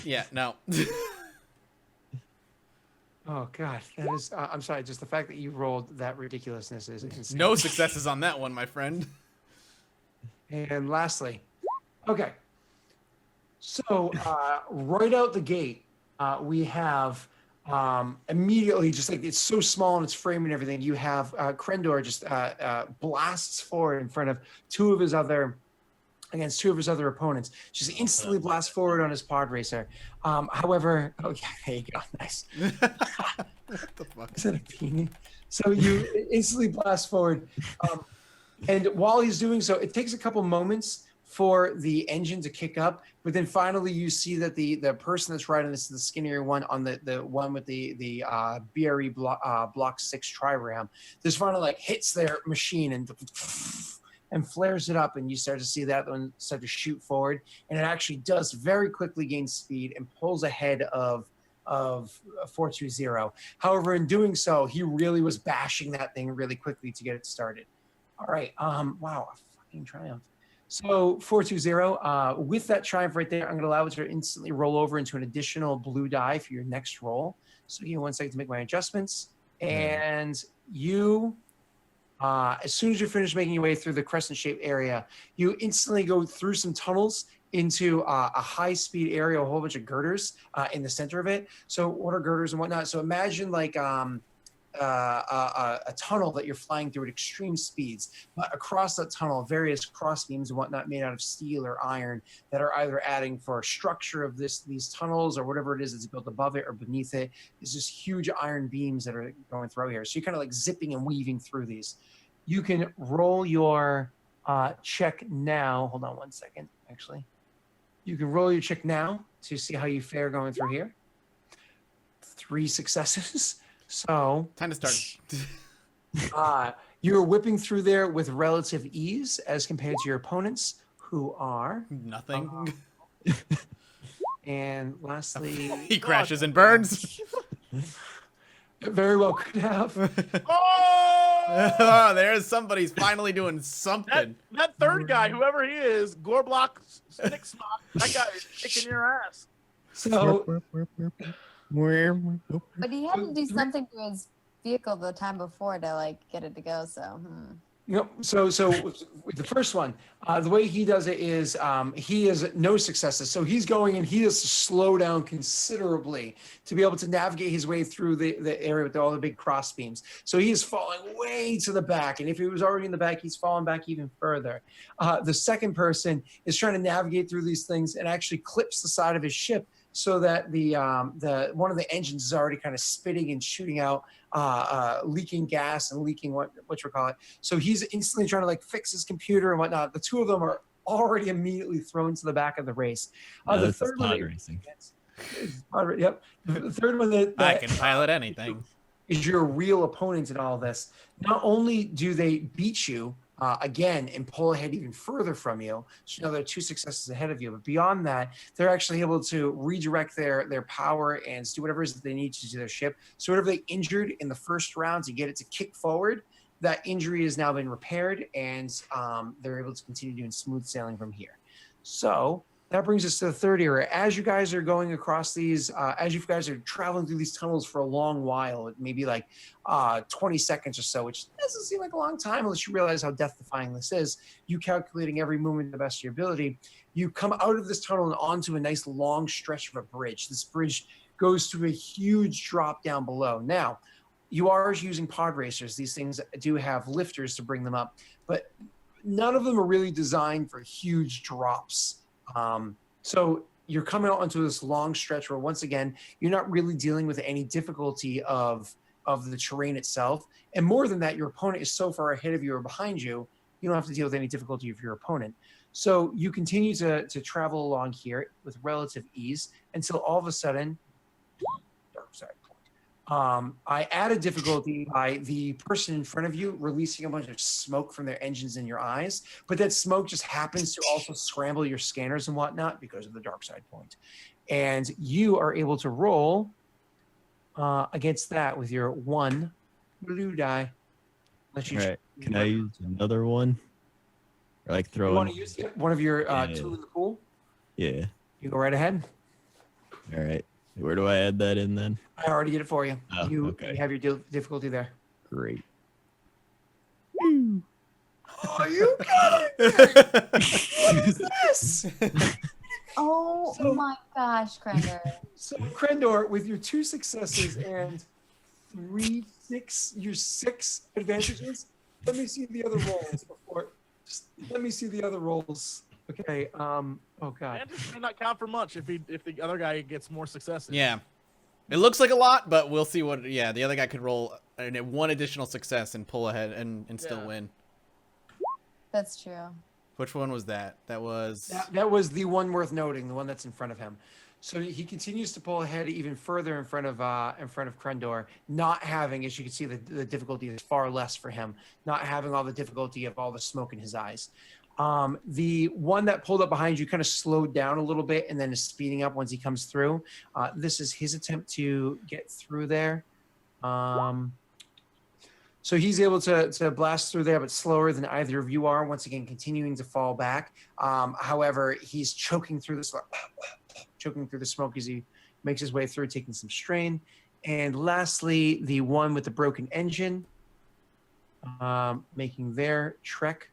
Yeah, no. Oh god, that is. I'm sorry. Just the fact that you rolled that ridiculousness is insane. No successes on that one, my friend. And lastly, okay. So right out the gate, we have immediately, just like it's so small in its frame and everything, you have Krendor just blasts forward in front of 2 of his other opponents. Just instantly blasts forward on his pod racer. However, there you go, nice. What the fuck? Is that a peony? So you instantly blast forward. And while he's doing so, it takes a couple moments for the engine to kick up, but then finally you see that the person that's riding this is the skinnier one on the one with the BRE block 6 tri-ram. This finally like hits their machine and flares it up, and you start to see that one start to shoot forward, and it actually does very quickly gain speed and pulls ahead of 420. However, in doing so, he really was bashing that thing really quickly to get it started. All right. Wow, a fucking triumph. So 420, with that triumph right there, I'm going to allow it to instantly roll over into an additional blue die for your next roll. So give me 1 second to make my adjustments. And you, as soon as you're finished making your way through the crescent-shaped area, you instantly go through some tunnels into a high-speed area, a whole bunch of girders in the center of it. So what are girders and whatnot? So imagine like a tunnel that you're flying through at extreme speeds, but across that tunnel, various cross beams and whatnot made out of steel or iron that are either adding for structure of these tunnels or whatever it is that's built above it or beneath it. Is just huge iron beams that are going through here. So you're kind of like zipping and weaving through these. You can roll your check now. Hold on one second, actually. You can roll your check now to see how you fare going through here. 3 successes. So Time to start. you're whipping through there with relative ease as compared to your opponents, who are Nothing. and lastly, He crashes and burns. very well could have. Oh! There's somebody's finally doing something. That third guy, whoever he is, Gorblock Snick Smock, that guy is kicking your ass. So But he had to do something to his vehicle the time before to like get it to go. So. So with the first one, the way he does it is he has no successes. So he's going and he has to slow down considerably to be able to navigate his way through the area with all the big cross beams. So he is falling way to the back. And if he was already in the back, he's falling back even further. The second person is trying to navigate through these things and actually clips the side of his ship so that the one of the engines is already kind of spitting and shooting out leaking gas and leaking what you call it. So he's instantly trying to like fix his computer and whatnot. The two of them are already immediately thrown to the back of the race. The third one, racing. Yep. The third one that I can pilot anything. is your real opponent in all this. Not only do they beat you again and pull ahead even further from you, so now they're 2 successes ahead of you, but beyond that, they're actually able to redirect their power and do whatever it is that they need to do their ship. So whatever they injured in the first round to get it to kick forward, that injury has now been repaired, and they're able to continue doing smooth sailing from here. So that brings us to the third area. As you guys are going across these, as you guys are traveling through these tunnels for a long while, maybe like 20 seconds or so, which doesn't seem like a long time unless you realize how death-defying this is. You calculating every movement to the best of your ability. You come out of this tunnel and onto a nice long stretch of a bridge. This bridge goes to a huge drop down below. Now, you are using pod racers. These things do have lifters to bring them up, but none of them are really designed for huge drops. So you're coming out onto this long stretch where, once again, you're not really dealing with any difficulty of the terrain itself. And more than that, your opponent is so far ahead of you or behind you, you don't have to deal with any difficulty of your opponent. So you continue to travel along here with relative ease until all of a sudden, dark side point. I added difficulty by the person in front of you releasing a bunch of smoke from their engines in your eyes, but that smoke just happens to also scramble your scanners and whatnot because of the dark side point. And you are able to roll against that with your 1 blue die. Unless you Right. Can I use another one? Or like throw You in? want to use one of your Yeah. 2 in the pool? Yeah. You go right ahead. All right. Where do I add that in then? I already did it for you. Oh, You okay. have your difficulty there. Great. Oh, you got it! What is this? Oh So- my gosh, Krender. So, Krendor, with your 2 successes and 6 advantages, let me see the other rolls before. Just let me see the other rolls. Okay. Oh God. And this may not count for much if the other guy gets more successes. Yeah. It looks like a lot, but we'll see what. Yeah, the other guy could roll 1 additional success and pull ahead and still Yeah. win. That's true. Which one was that? That was. That was the one worth noting, the one that's in front of him. So he continues to pull ahead even further in front of Krendor, not having, as you can see, the difficulty is far less for him, not having all the difficulty of all the smoke in his eyes. The one that pulled up behind you kind of slowed down a little bit and then is speeding up once he comes through. This is his attempt to get through there. So he's able to blast through there, but slower than either of you are, once again, continuing to fall back. However, he's choking through the smoke as he makes his way through, taking some strain. And lastly, the one with the broken engine, making their trek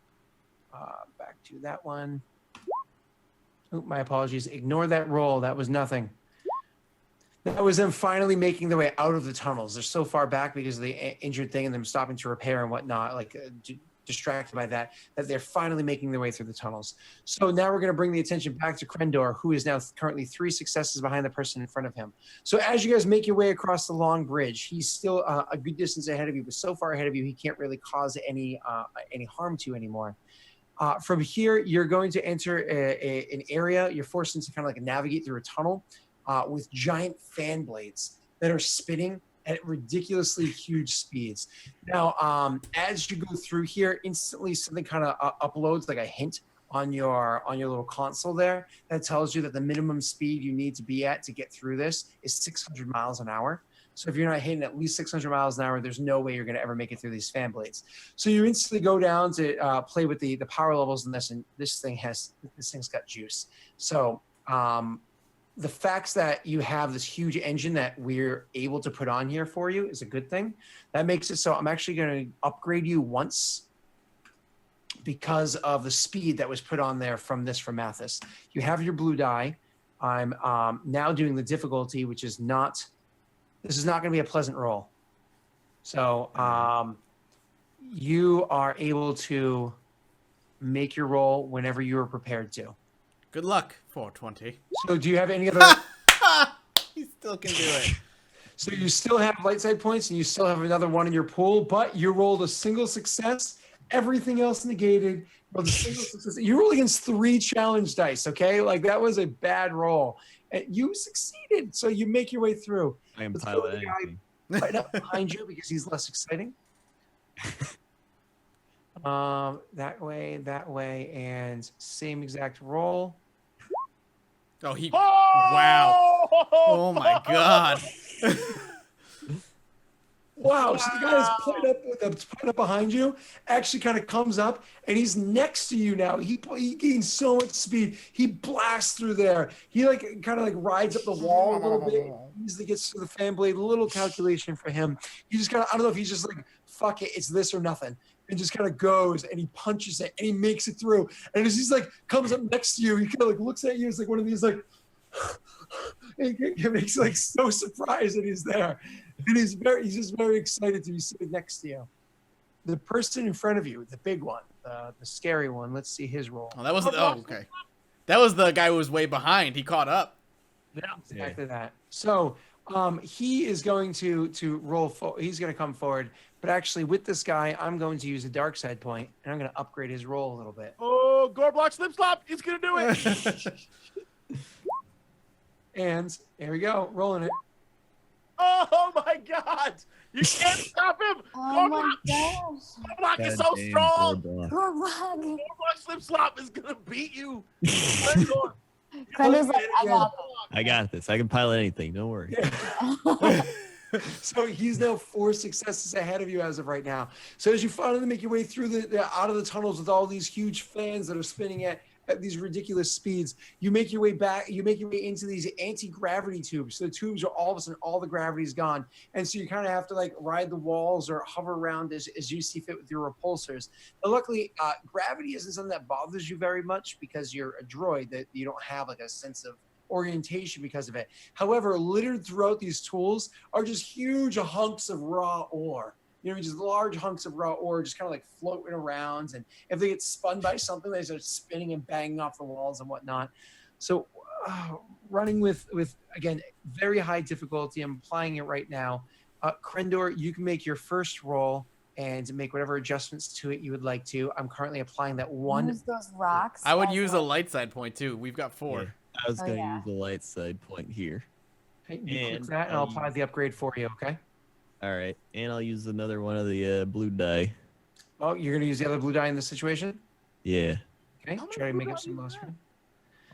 back to that one. my apologies. Ignore that roll. That was nothing. That was them finally making their way out of the tunnels. They're so far back because of the injured thing and them stopping to repair and whatnot, like distracted by that they're finally making their way through the tunnels. So now we're going to bring the attention back to Krendor, who is now currently 3 successes behind the person in front of him. So as you guys make your way across the long bridge, he's still a good distance ahead of you, but so far ahead of you, he can't really cause any harm to you anymore. From here, you're going to enter an area. You're forced into kind of like navigate through a tunnel with giant fan blades that are spinning at ridiculously huge speeds. Now, as you go through here, instantly something kind of uploads like a hint on your little console there that tells you that the minimum speed you need to be at to get through this is 600 miles an hour. So if you're not hitting at least 600 miles an hour, there's no way you're going to ever make it through these fan blades. So you instantly go down to play with the power levels in this, and this thing's got juice. So the fact that you have this huge engine that we're able to put on here for you is a good thing. That makes it so I'm actually going to upgrade you once because of the speed that was put on there from Mathis. You have your blue die. I'm now doing the difficulty, which is not, this is not going to be a pleasant roll. So you are able to make your roll whenever you are prepared to. Good luck, 420. So do you have any other? He still can do it. So you still have light side points and you still have another one in your pool, but you rolled a single success, everything else negated. Rolled a single success. You rolled against 3 challenge dice, okay? Like that was a bad roll. And you succeeded, so you make your way through. I am Let's go with the piloting. guy right up behind you because he's less exciting. That way, and same exact roll. Oh, he... Wow. Oh, my God. Wow, so the guy is playing up behind you, actually kind of comes up, and he's next to you now. He gains so much speed. He blasts through there. He kind of rides up the wall a little bit. Easily gets to the fan blade. Little calculation for him. He just kind of, I don't know if he's just like, fuck it, it's this or nothing. And just kind of goes and he punches it and he makes it through. And as he's comes up next to you, he kind of looks at you. It's like one of these and he makes so surprised that he's there. And he's just very excited to be sitting next to you. The person in front of you, the big one, the scary one. Let's see his roll. Oh, that was okay. That was the guy who was way behind. He caught up. Yeah, exactly that. So he is going to roll. He's going to come forward. But actually, with this guy, I'm going to use a dark side point, and I'm going to upgrade his roll a little bit. Oh, Gorblock slip slop. He's going to do it. And there we go, rolling it. Oh my God! You can't stop him! Oh my gosh. Gorblock is so strong! Gorblock. Gorblock slip slop is gonna beat you! Krendor. Krender's like, I got this. I can pilot anything. Don't worry. Yeah. So he's now 4 successes ahead of you as of right now. So as you finally make your way through out of the tunnels with all these huge fans that are spinning at these ridiculous speeds, you make your way back. You make your way into these anti-gravity tubes. So the tubes are all of a sudden all the gravity's gone, and so you kind of have to ride the walls or hover around as you see fit with your repulsors. But luckily, gravity isn't something that bothers you very much because you're a droid that you don't have a sense of orientation because of it. However, littered throughout these tools are just huge hunks of raw ore. Just large hunks of raw ore just kind of floating around. And if they get spun by something, they start spinning and banging off the walls and whatnot. So running with, again, very high difficulty. I'm applying it right now. Krendor, you can make your first roll and make whatever adjustments to it you would like to. I'm currently applying that one. Use those rocks. I would use a light side point, too. We've got 4. Yeah, I was going to use the light side point here. Okay, you click that, and I'll apply the upgrade for you, okay? All right, and I'll use another one of the blue die. Oh, you're going to use the other blue die in this situation? Yeah. Okay, try to make up some less room.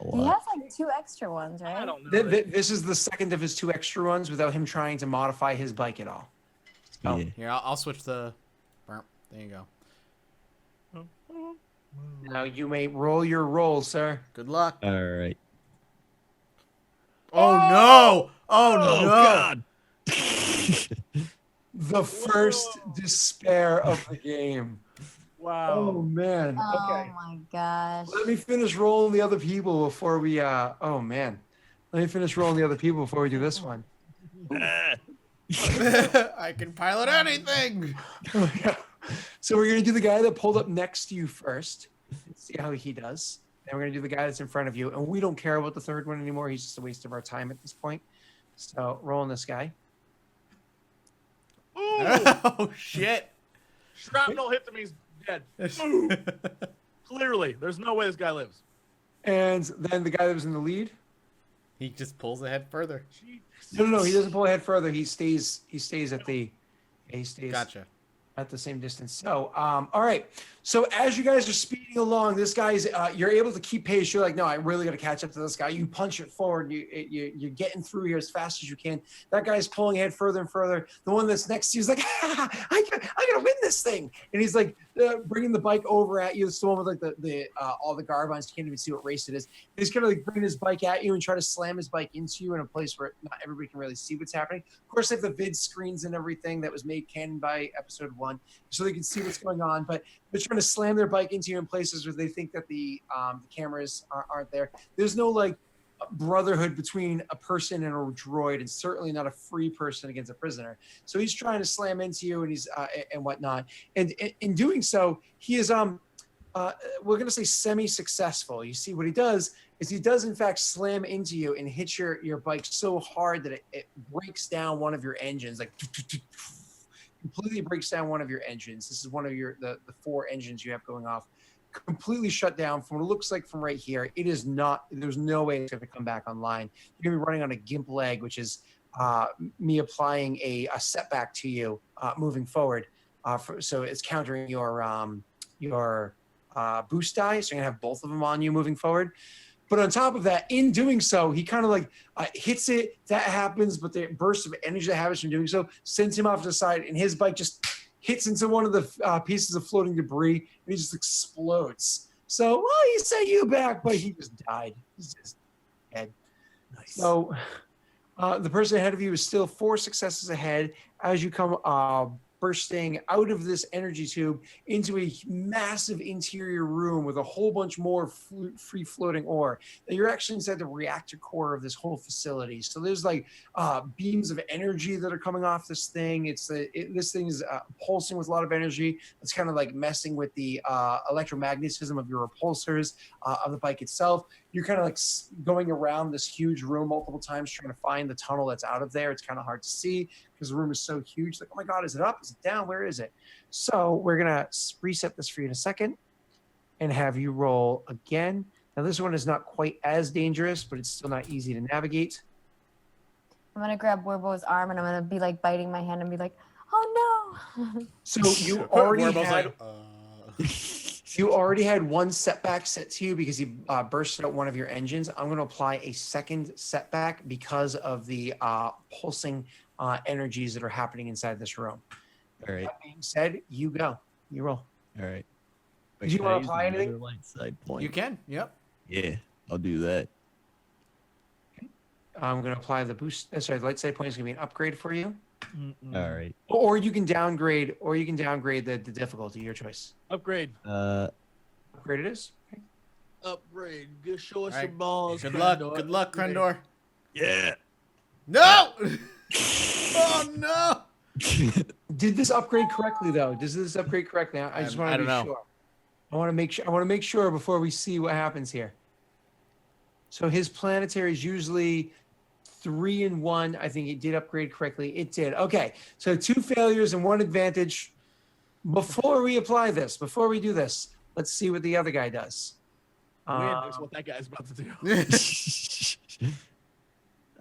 A He lot. has 2 extra ones, right? I don't know. This is the second of his 2 extra ones without him trying to modify his bike at all. Oh. Yeah. Here, I'll switch the... There you go. Now you may roll your roll, sir. Good luck. All right. Oh, no! Oh, no! God. The first despair of the game. Wow. Oh man. Oh Okay. my gosh. Let me finish rolling the other people before we oh man. Let me finish rolling the other people before we do this one. I can pilot anything. So we're gonna do the guy that pulled up next to you first. See how he does. And we're gonna do the guy that's in front of you. And we don't care about the third one anymore. He's just a waste of our time at this point. So rolling this guy. Ooh, Oh shit. shrapnel hit him. He's dead. Ooh. Clearly, there's no way this guy lives. And then the guy that was in the lead. He just pulls ahead further. No, he doesn't pull ahead further. He stays at the Gotcha. at the same distance. So, all right. So as you guys are speeding along, this guy's, you're able to keep pace. You're like, no, I really got to catch up to this guy. You punch it forward. You're getting through here as fast as you can. That guy's pulling ahead further and further. The one that's next to you is like, I gotta win this thing. And he's like bringing the bike over at you. It's the one with like the all the garbines. You can't even see what race it is. He's kind of like bringing his bike at you and try to slam his bike into you in a place where not everybody can really see what's happening. Of course, they have the vid screens and everything that was made canon by episode 1, so they can see what's going on. But they're trying to slam their bike into you in places where they think that the cameras aren't there. There's no like brotherhood between a person and a droid, and certainly not a free person against a prisoner. So he's trying to slam into you, and he's and whatnot. And in doing so, he is we're gonna say semi-successful. You see, what he does is he does in fact slam into you and hit your bike so hard that it breaks down one of your engines, like completely breaks down one of your engines. This is one of the 4 engines you have going off. Completely shut down from what it looks like from right here. It is not, there's no way it's going to come back online. You're going to be running on a gimp leg, which is me applying a setback to you moving forward. So it's countering your boost die. So you're going to have both of them on you moving forward. But on top of that, in doing so, he kind of like hits it. That happens, but the burst of energy that happens from doing so sends him off to the side, and his bike just hits into one of the pieces of floating debris, and he just explodes. So, well, he set you back, but he just died. He's just dead. Nice. So the person ahead of you is still 4 successes ahead as you come bursting out of this energy tube into a massive interior room with a whole bunch more free floating ore. Now you're actually inside the reactor core of this whole facility. So there's like beams of energy that are coming off this thing. This thing is pulsing with a lot of energy. It's kind of like messing with the electromagnetism of your repulsors of the bike itself. You're kind of like going around this huge room multiple times trying to find the tunnel that's out of there. It's kind of hard to see because the room is so huge. Like, oh my God, is it up? Is it down? Where is it? So we're going to reset this for you in a second and have you roll again. Now this one is not quite as dangerous, but it's still not easy to navigate. I'm going to grab Werbo's arm and I'm going to be like biting my hand and be like, oh no. So you already Werbo's had... like, You already had 1 setback set to you because you bursted out one of your engines. I'm going to apply a second setback because of the pulsing energies that are happening inside this room. All right. That being said, you go. You roll. All right. Did you Can I want to use apply anything? another light side point? you can. Yep. Yeah, I'll do that. I'm going to apply the boost. Light side point is going to be an upgrade for you. All right. Or you can downgrade, the difficulty, your choice. Upgrade. Upgrade it is. Okay. Upgrade. Just show us All your right. balls. Good Crendor. luck. Good luck, Upgrade. Crendor. Yeah. No! Oh no! Did this upgrade correctly though? Does this upgrade correctly? I just want I to don't be know. sure. I want to make sure before we see what happens here. So his planetary is usually 3 and 1. I think it did upgrade correctly. It did. Okay. So 2 failures and 1 advantage. Before we apply this, before we do this, let's see what the other guy does. Weird is what that guy's about to do.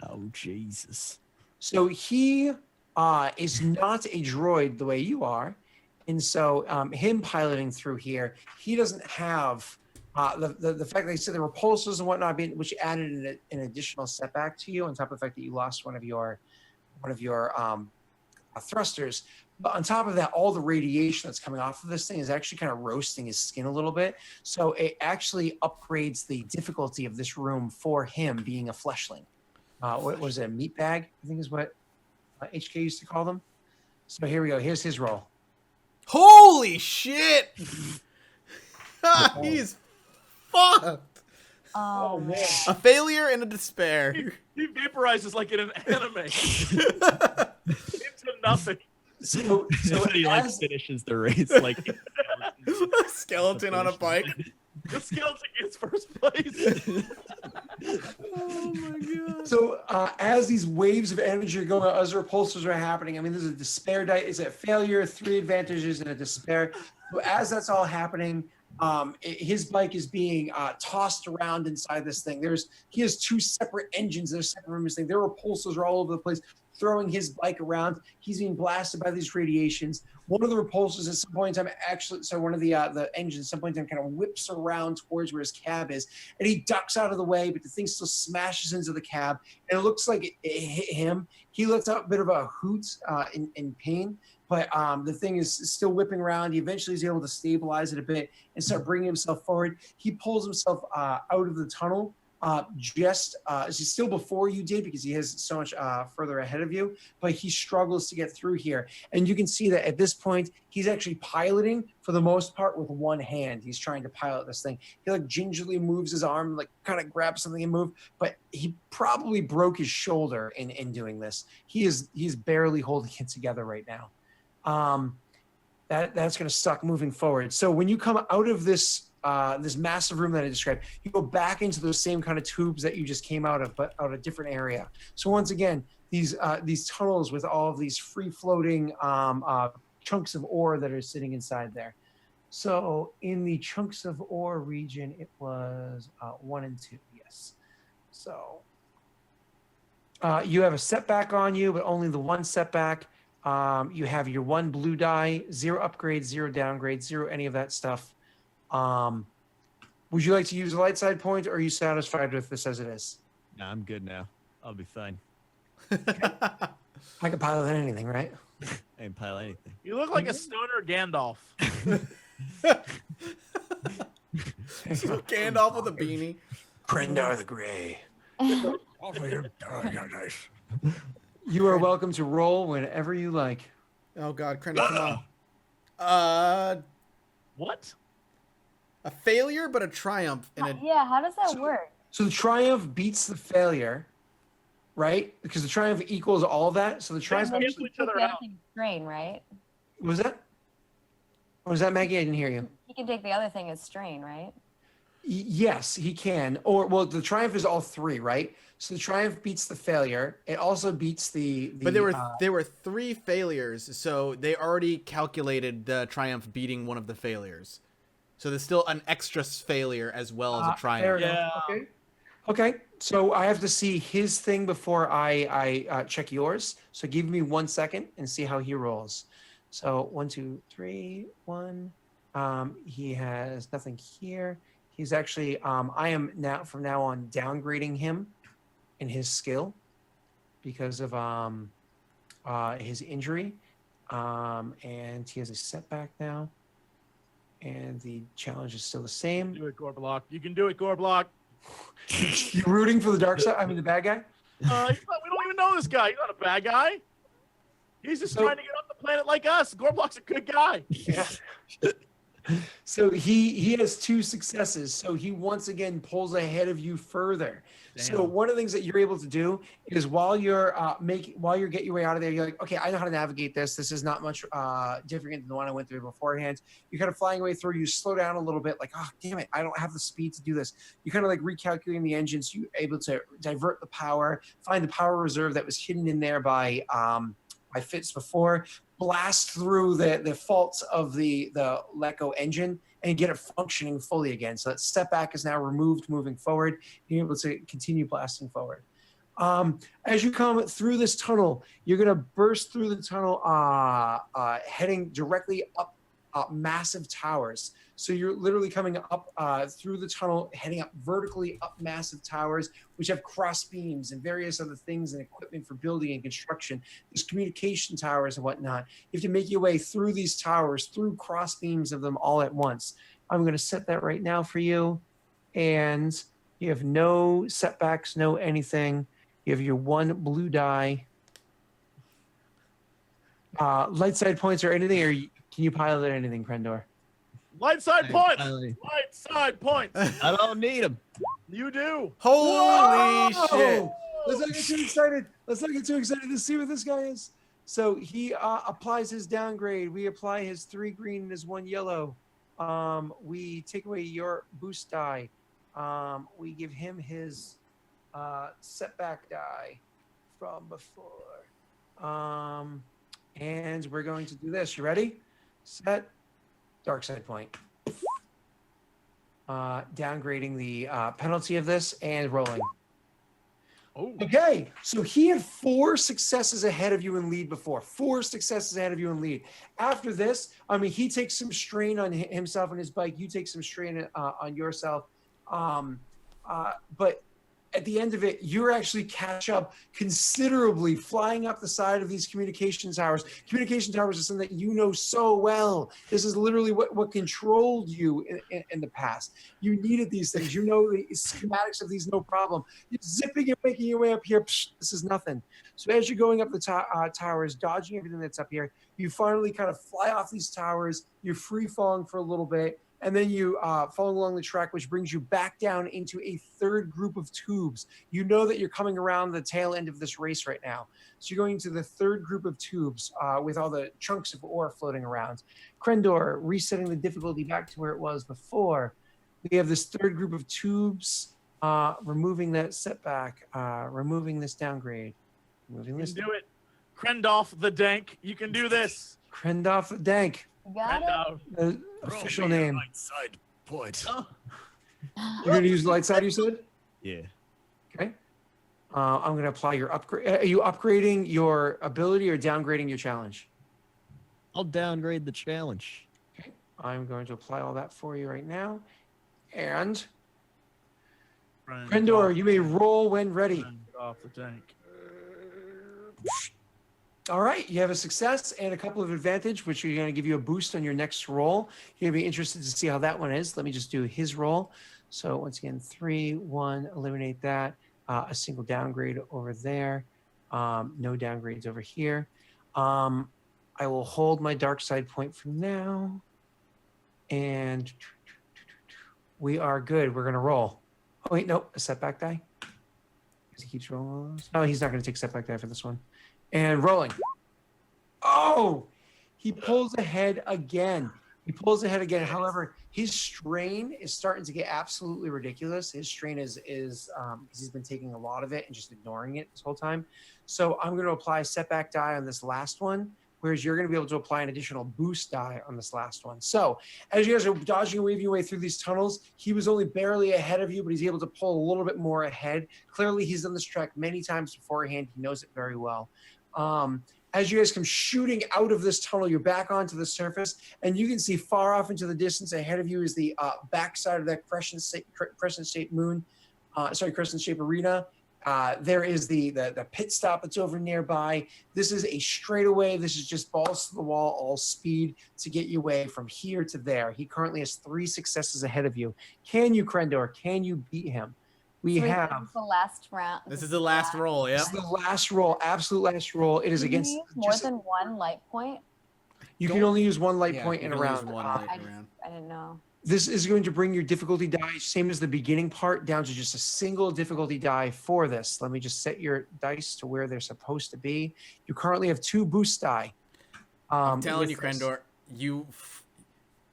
Oh, Jesus. So he is not a droid the way you are. And so him piloting through here, he doesn't have the fact that he said there were repulsors and whatnot, which added an additional setback to you on top of the fact that you lost one of your thrusters. But on top of that, all the radiation that's coming off of this thing is actually kind of roasting his skin a little bit. So it actually upgrades the difficulty of this room for him being a fleshling. What was it, a meat bag, I think is what HK used to call them. So here we go. Here's his roll. Holy shit! He's fucked. Oh, man. A failure and a despair. He vaporizes like in an anime into nothing. So Somebody like as, finishes the race like A skeleton on a bike. The skeleton gets first place. Oh my god. so as these waves of energy are going, as repulsors are happening, I mean, there's a despair die. Is a failure, 3 advantages, and a despair. So as that's all happening, his bike is being tossed around inside this thing. He has 2 separate engines. They're separate from this thing. Their repulsors are all over the place, throwing his bike around. He's being blasted by these radiations. One of the repulsors at some point in time one of the engines at some point in time kind of whips around towards where his cab is, and he ducks out of the way, but the thing still smashes into the cab, and it looks like it hit him. He lets out a bit of a hoot in pain, but the thing is still whipping around. He eventually is able to stabilize it a bit and start bringing himself forward. He pulls himself out of the tunnel. He's still before you did because he has so much further ahead of you, but he struggles to get through here. And you can see that at this point, he's actually piloting for the most part with one hand. He's trying to pilot this thing. He like gingerly moves his arm, like kind of grabs something and move, but he probably broke his shoulder in doing this. He's barely holding it together right now. That's going to suck moving forward. So when you come out of this massive room that I described, you go back into those same kind of tubes that you just came out of, but out a different area. So once again, these tunnels with all of these free floating chunks of ore that are sitting inside there. So in the chunks of ore region, it was 1 and 2. Yes. So you have a setback on you, but only the 1 setback. You have your 1 blue die, 0 upgrades, 0 downgrades, 0 any of that stuff. Would you like to use a light side point, or are you satisfied with this as it is? No, I'm good now. I'll be fine. I can pilot anything, right? I can pilot anything. You look like a stoner Gandalf. Gandalf with a beanie. Krendar the Grey. You are welcome to roll whenever you like. Oh god, Krendar, come on. What? A failure, but a triumph in a. Yeah, how does that work? So the triumph beats the failure, right? Because the triumph equals all of that. So the triumph. Cancel You each take other the other out. thing as strain, right? Was that? Or was that Maggie? I didn't hear you. You can take the other thing as strain, right? Yes, he can. Or well, the triumph is all 3, right? So the triumph beats the failure. It also beats the But there were 3 failures, so they already calculated the triumph beating one of the failures. So there's still an extra failure as well as a triumph. fair enough. Yeah. Okay. So I have to see his thing before I check yours. So give me 1 second and see how he rolls. So 1, 2, 3, 1. He has nothing here. He's actually I am now from now on downgrading him in his skill because of his injury, and he has a setback now. And the challenge is still the same. Do it, Gorblock. You can do it, Gorblock. You rooting for the dark side? I mean, the bad guy? We don't even know this guy. He's not a bad guy. He's just trying to get off the planet like us. Gorblock's a good guy. Yeah. So he has 2 successes. So he once again pulls ahead of you further. So one of the things that you're able to do is while you're getting your way out of there, you're like, okay, I know how to navigate this. This is not much different than the one I went through beforehand. You're kind of flying away through. You slow down a little bit, like, oh damn it, I don't have the speed to do this. You kind of like recalculating the engines. You're able to divert the power, find the power reserve that was hidden in there by fits before, blast through the faults of the Leco engine and get it functioning fully again. So that setback is now removed moving forward. You're able to continue blasting forward. As you come through this tunnel, you're going to burst through the tunnel heading directly up massive towers. So you're literally coming up through the tunnel, heading up vertically up massive towers, which have cross beams and various other things and equipment for building and construction. There's communication towers and whatnot. You have to make your way through these towers, through cross beams of them all at once. I'm going to set that right now for you. And you have no setbacks, no anything. You have your 1 blue die. Light side points or anything, or Can you pilot anything, Krendor? Light side Hey, points. finally. Light side points. I don't need them. You do. Holy Whoa! shit! Let's not get too excited. Let's not get too excited to see what this guy is. So he applies his downgrade. We apply his 3 green and his 1 yellow. We take away your boost die. We give him his setback die from before. And we're going to do this. You ready? Set. Dark side point. Downgrading the penalty of this and rolling. Oh. Okay, so he had 4 successes ahead of you in lead before. 4 successes ahead of you in lead. After this, I mean, he takes some strain on himself and his bike. You take some strain on yourself. But at the end of it, you're actually catch up considerably, flying up the side of these communication towers. Communication towers is something that you know so well. This is literally what controlled you in the past. You needed these things. You know the schematics of these, no problem. You're zipping and making your way up here. Psh, this is nothing. So as you're going up the towers, dodging everything that's up here, you finally kind of fly off these towers. You're free falling for a little bit. And then you fall along the track, which brings you back down into a 3rd group of tubes. You know that you're coming around the tail end of this race right now. So you're going into the 3rd group of tubes with all the chunks of ore floating around. Krendor, resetting the difficulty back to where it was before. We have this 3rd group of tubes, removing that setback, removing this downgrade. Removing this. You can do it. Krendolf the Dank. You can do this. Krendolf the Dank. Got it? Krendolf. The official name. Light side point. You're going to use light side, you said? Yeah. Okay. I'm going to apply your upgrade. Are you upgrading your ability or downgrading your challenge? I'll downgrade the challenge. Okay. I'm going to apply all that for you right now. And Krendor, you may roll when ready. Off the tank. All right, you have a success and a couple of advantage, which are going to give you a boost on your next roll. You're going to be interested to see how that one is. Let me just do his roll. So once again, 3, 1, eliminate that. A single downgrade over there. No downgrades over here. I will hold my dark side point for now. And we are good. We're going to roll. Oh, wait, no, a setback die. Because he keeps rolling all those. Oh, he's not going to take setback die for this one. And rolling. Oh, he pulls ahead again. He pulls ahead again. However, his strain is starting to get absolutely ridiculous. His strain is because he's been taking a lot of it and just ignoring it this whole time. So I'm going to apply a setback die on this last one, whereas you're going to be able to apply an additional boost die on this last one. So as you guys are dodging and weaving your way through these tunnels, he was only barely ahead of you, but he's able to pull a little bit more ahead. Clearly, he's done this track many times beforehand. He knows it very well. As you guys come shooting out of this tunnel, you're back onto the surface, and you can see far off into the distance ahead of you is the backside of that crescent-shaped arena. There is the pit stop that's over nearby. This is a straightaway. This is just balls to the wall, all speed to get you away from here to there. He currently has 3 successes ahead of you. Can you, Krendor? Can you beat him? We have. This is the last round. This is the last roll, yeah. This is the last roll, absolute last roll. It is Can against. you use more than 1 light point? You can only use 1 light Yeah, point you in a can use round. one light round. I didn't know. This is going to bring your difficulty die, same as the beginning part, down to just a single difficulty die for this. Let me just set your dice to where they're supposed to be. You currently have 2 boost die. I'm telling with you, this. Krendor,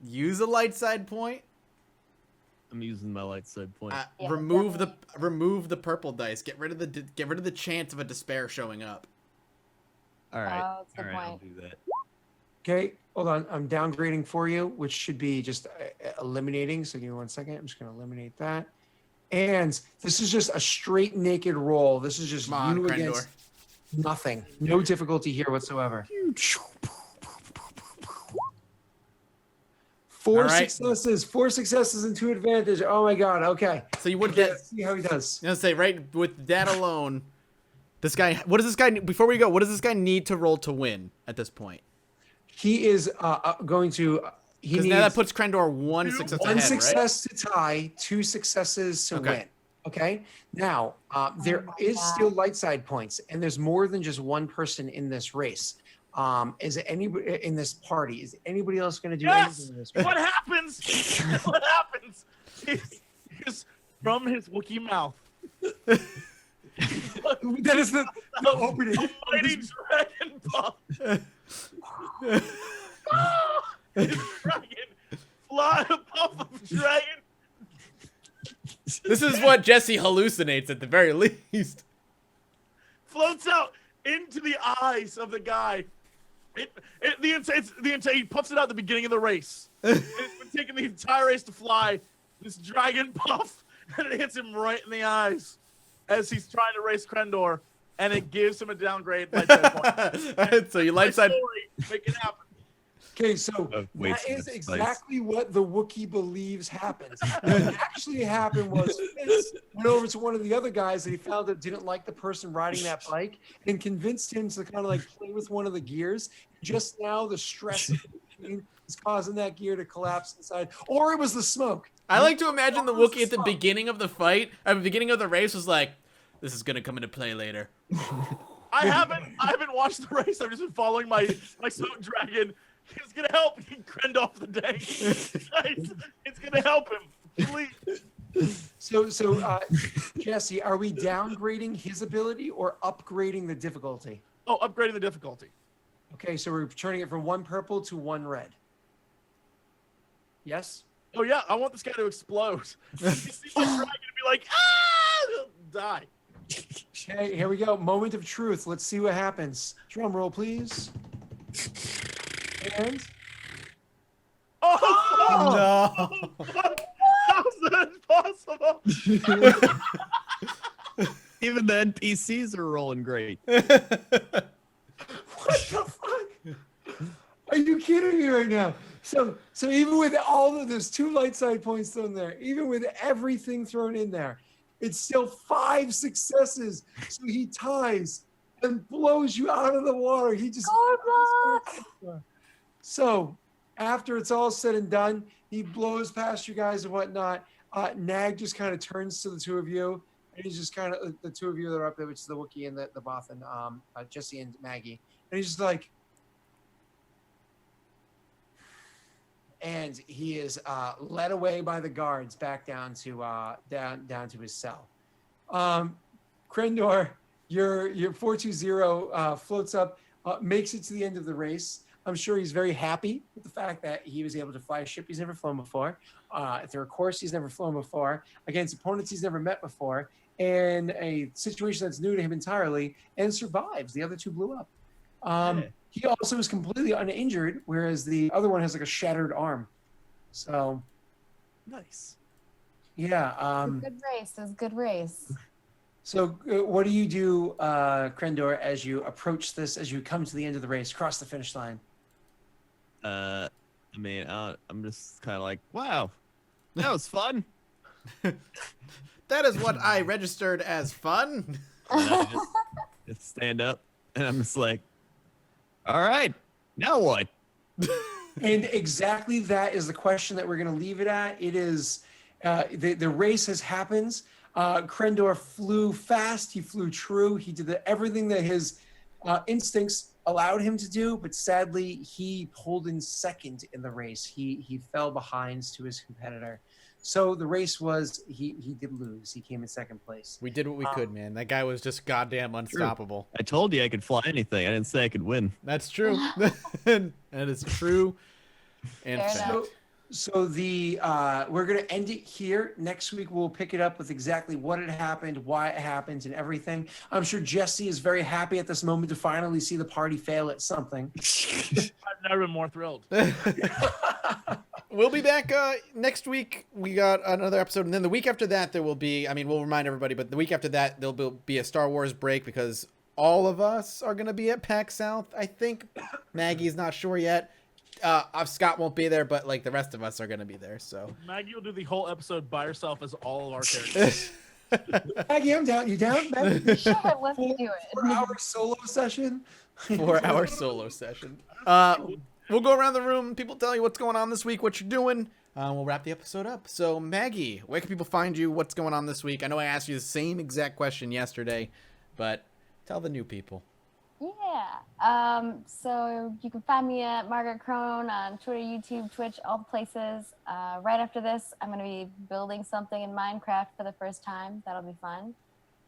use a light side point. I'm using my light side point. Yeah, remove the purple dice. Get rid of the chance of a despair showing up. All right. Oh, that's a All good right, I'll point. do that. Okay, hold on. I'm downgrading for you, which should be just eliminating. So give me 1 second. I'm just going to eliminate that. And this is just a straight naked roll. This is just Come on, you Krendor. against nothing. No difficulty here whatsoever. 4 All right. successes. 4 successes and 2 advantage. Oh my god. Okay. So you would Okay, get. let's see how he does. I was gonna say right with that alone, this guy. What does this guy? Before we go, what does this guy need to roll to win at this point? He is going to. He Because needs now that puts Krendor 1 success 1 ahead, success to tie, 2 successes to Okay. win. Okay. Now there is still light side points, and there's more than just 1 person in this race. Is it anybody in this party? Is anybody else going to do Yes. anything in this? What happens? What happens? Is from his Wookiee mouth. That is the opening. A mighty dragon puff. Dragon. Fly a puff of dragon. This is what Jesse hallucinates at the very least. Floats out into the eyes of the guy. He puffs it out at the beginning of the race. It's been taking the entire race to fly. This dragon puff, and it hits him right in the eyes as he's trying to race Krendor, and it gives him a downgrade light side point. So you light side. Make it happen. Okay, so wait, that is that's exactly what the Wookiee believes happens. What actually happened was Fitz went over to one of the other guys that he found that didn't like the person riding that bike and convinced him to kind of like play with one of the gears. Just now, the stress of the machine is causing that gear to collapse inside, or it was the smoke. I like to imagine the Wookiee at the beginning of the fight, at the beginning of the race, was like, "This is gonna come into play later." I haven't watched the race. I've just been following my smoke dragon. It's gonna help Krend off the day. It's gonna help him. Please. So, Jesse, are we downgrading his ability or upgrading the difficulty? Oh, upgrading the difficulty. Okay, so we're turning it from 1 purple to 1 red. Yes? Oh yeah, I want this guy to explode. You see my dragon and be like, ah, he'll die. Okay, here we go. Moment of truth. Let's see what happens. Drum roll, please. And Oh, No. how is that possible? Even the NPCs are rolling great. what the fuck? Are you kidding me right now? So even with all of there's 2 light side points thrown there, even with everything thrown in there, it's still 5 successes. So he ties and blows you out of the water. He just Good. So after it's all said and done, he blows past you guys and whatnot. Nag just kind of turns to the 2 of you, and he's just kind of the 2 of you that are up there, which is the Wookiee and the Bothan, Jesse and Maggie, and he's just like, and he is led away by the guards back down to his cell. Krendor, your 420 floats up, makes it to the end of the race. I'm sure he's very happy with the fact that he was able to fly a ship he's never flown before, through a course he's never flown before, against opponents he's never met before, in a situation that's new to him entirely, and survives. The other 2 blew up. He also is completely uninjured, whereas the other one has like a shattered arm. So, Nice. yeah. Good race. It was a good race. So what do you do, Krendor, as you approach this, as you come to the end of the race, cross the finish line? I mean, I'm just kind of like, wow, that was fun. That is what I registered as fun. And I just stand up, and I'm just like, all right, now what? And exactly that is the question that we're going to leave it at. It is, the race has happened. Krendor flew fast. He flew true. He did everything that his instincts allowed him to do, but sadly, he pulled in second in the race. He fell behind to his competitor. So the race was, he did lose. He came in second place. We did what we could, man. That guy was just goddamn unstoppable. I told you I could fly anything. I didn't say I could win. That's true. That is true. And Fair fact. enough. So we're gonna end it here. Next week we'll pick it up with exactly what had happened, why it happened, and everything. I'm sure Jesse is very happy at this moment to finally see the party fail at something. I've never been more thrilled. We'll be back next week. We got another episode, and then the week after that there will be, I mean, we'll remind everybody, but the week after that there'll be a Star Wars break because all of us are going to be at PAX South, I think. Maggie's not sure yet. Scott won't be there, but like the rest of us are going to be there, so. Maggie will do the whole episode by herself as all of our characters. Maggie, I'm down. You down, Maggie? Sure, let's do it. 4-hour solo session. 4-hour solo session. We'll go around the room. People tell you what's going on this week, what you're doing. We'll wrap the episode up. So, Maggie, where can people find you? What's going on this week? I know I asked you the same exact question yesterday, but tell the new people. Yeah. So you can find me at Margaret Crone on Twitter, YouTube, Twitch, all the places. Right after this, I'm going to be building something in Minecraft for the first time. That'll be fun.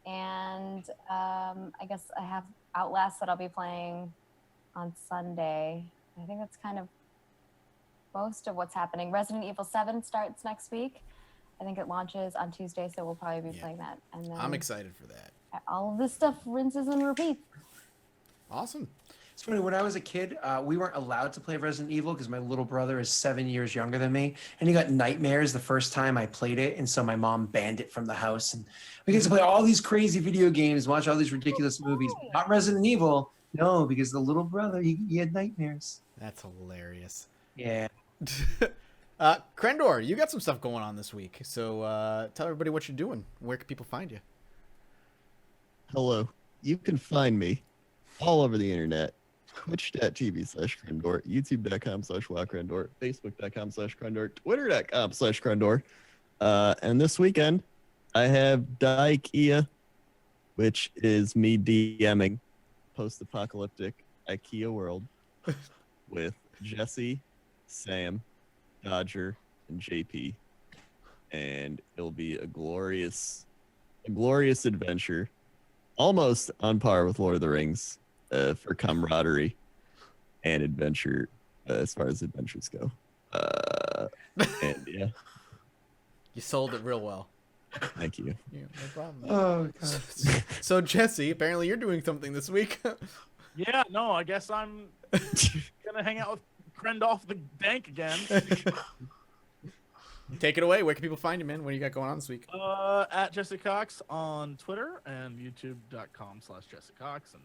And I guess I have Outlast that I'll be playing on Sunday. I think that's kind of most of what's happening. Resident Evil 7 starts next week. I think it launches on Tuesday, so we'll probably be playing that. And then I'm excited for that. all of this stuff rinses and repeats. Awesome. It's funny, when I was a kid, we weren't allowed to play Resident Evil because my little brother is 7 years younger than me, and he got nightmares the first time I played it, and so my mom banned it from the house. And we get to play all these crazy video games, watch all these ridiculous movies. Not Resident Evil, no, because the little brother, he had nightmares. That's hilarious. Yeah. Krendor, you got some stuff going on this week, so tell everybody what you're doing. Where can people find you? Hello. You can find me all over the internet. Twitch.tv/Krendor, YouTube.com/WowKrendor, Facebook.com/Krendor, Twitter.com/Krendor. And this weekend, I have Ikea, which is me DMing post-apocalyptic IKEA world with Jesse, Sam, Dodger, and JP. And it'll be a glorious adventure, almost on par with Lord of the Rings for camaraderie and adventure as far as adventures go. And yeah, You sold it real well. thank you. Yeah, no problem. Oh, God. So Jesse, apparently you're doing something this week. Yeah, no, I guess I'm gonna hang out with Krendolf the Dank again. Take it away. Where can people find you, man? What do you got going on this week? At Jesse Cox on Twitter and YouTube.com/Jesse Cox and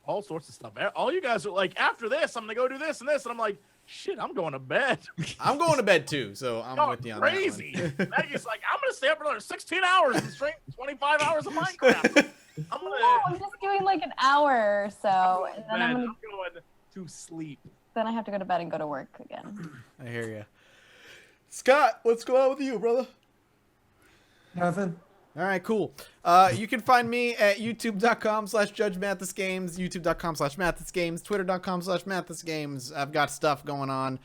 all sorts of stuff. All you guys are like, after this, I'm gonna go do this and this, and I'm like, shit, I'm going to bed. I'm going to bed too, so I'm Y'all with you on crazy. that one. Maggie's like, I'm gonna stay up for another 16 hours and stream 25 hours of Minecraft. I'm No, gonna. I'm just doing like an hour or so, and then I'm going to sleep. then I have to go to bed and go to work again. I hear you. Scott, what's going on with you, brother? Nothing. All right, cool. You can find me at youtube.com/JudgeMathisGames, youtube.com/MathisGames, twitter.com/MathisGames. I've got stuff going on.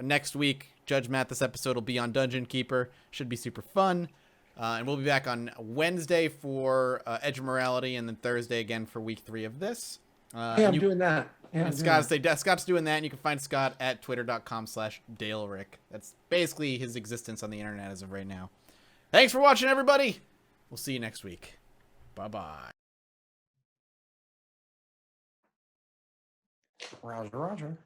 Next week, Judge Mathis episode will be on Dungeon Keeper. Should be super fun. And we'll be back on Wednesday for Edge of Morality, and then Thursday again for week 3 of this. Yeah, I'm doing that. Yeah, And Scott's doing that, and you can find Scott at twitter.com/DaleRick. That's basically his existence on the internet as of right now. Thanks for watching, everybody. We'll see you next week. Bye-bye. Roger, Roger.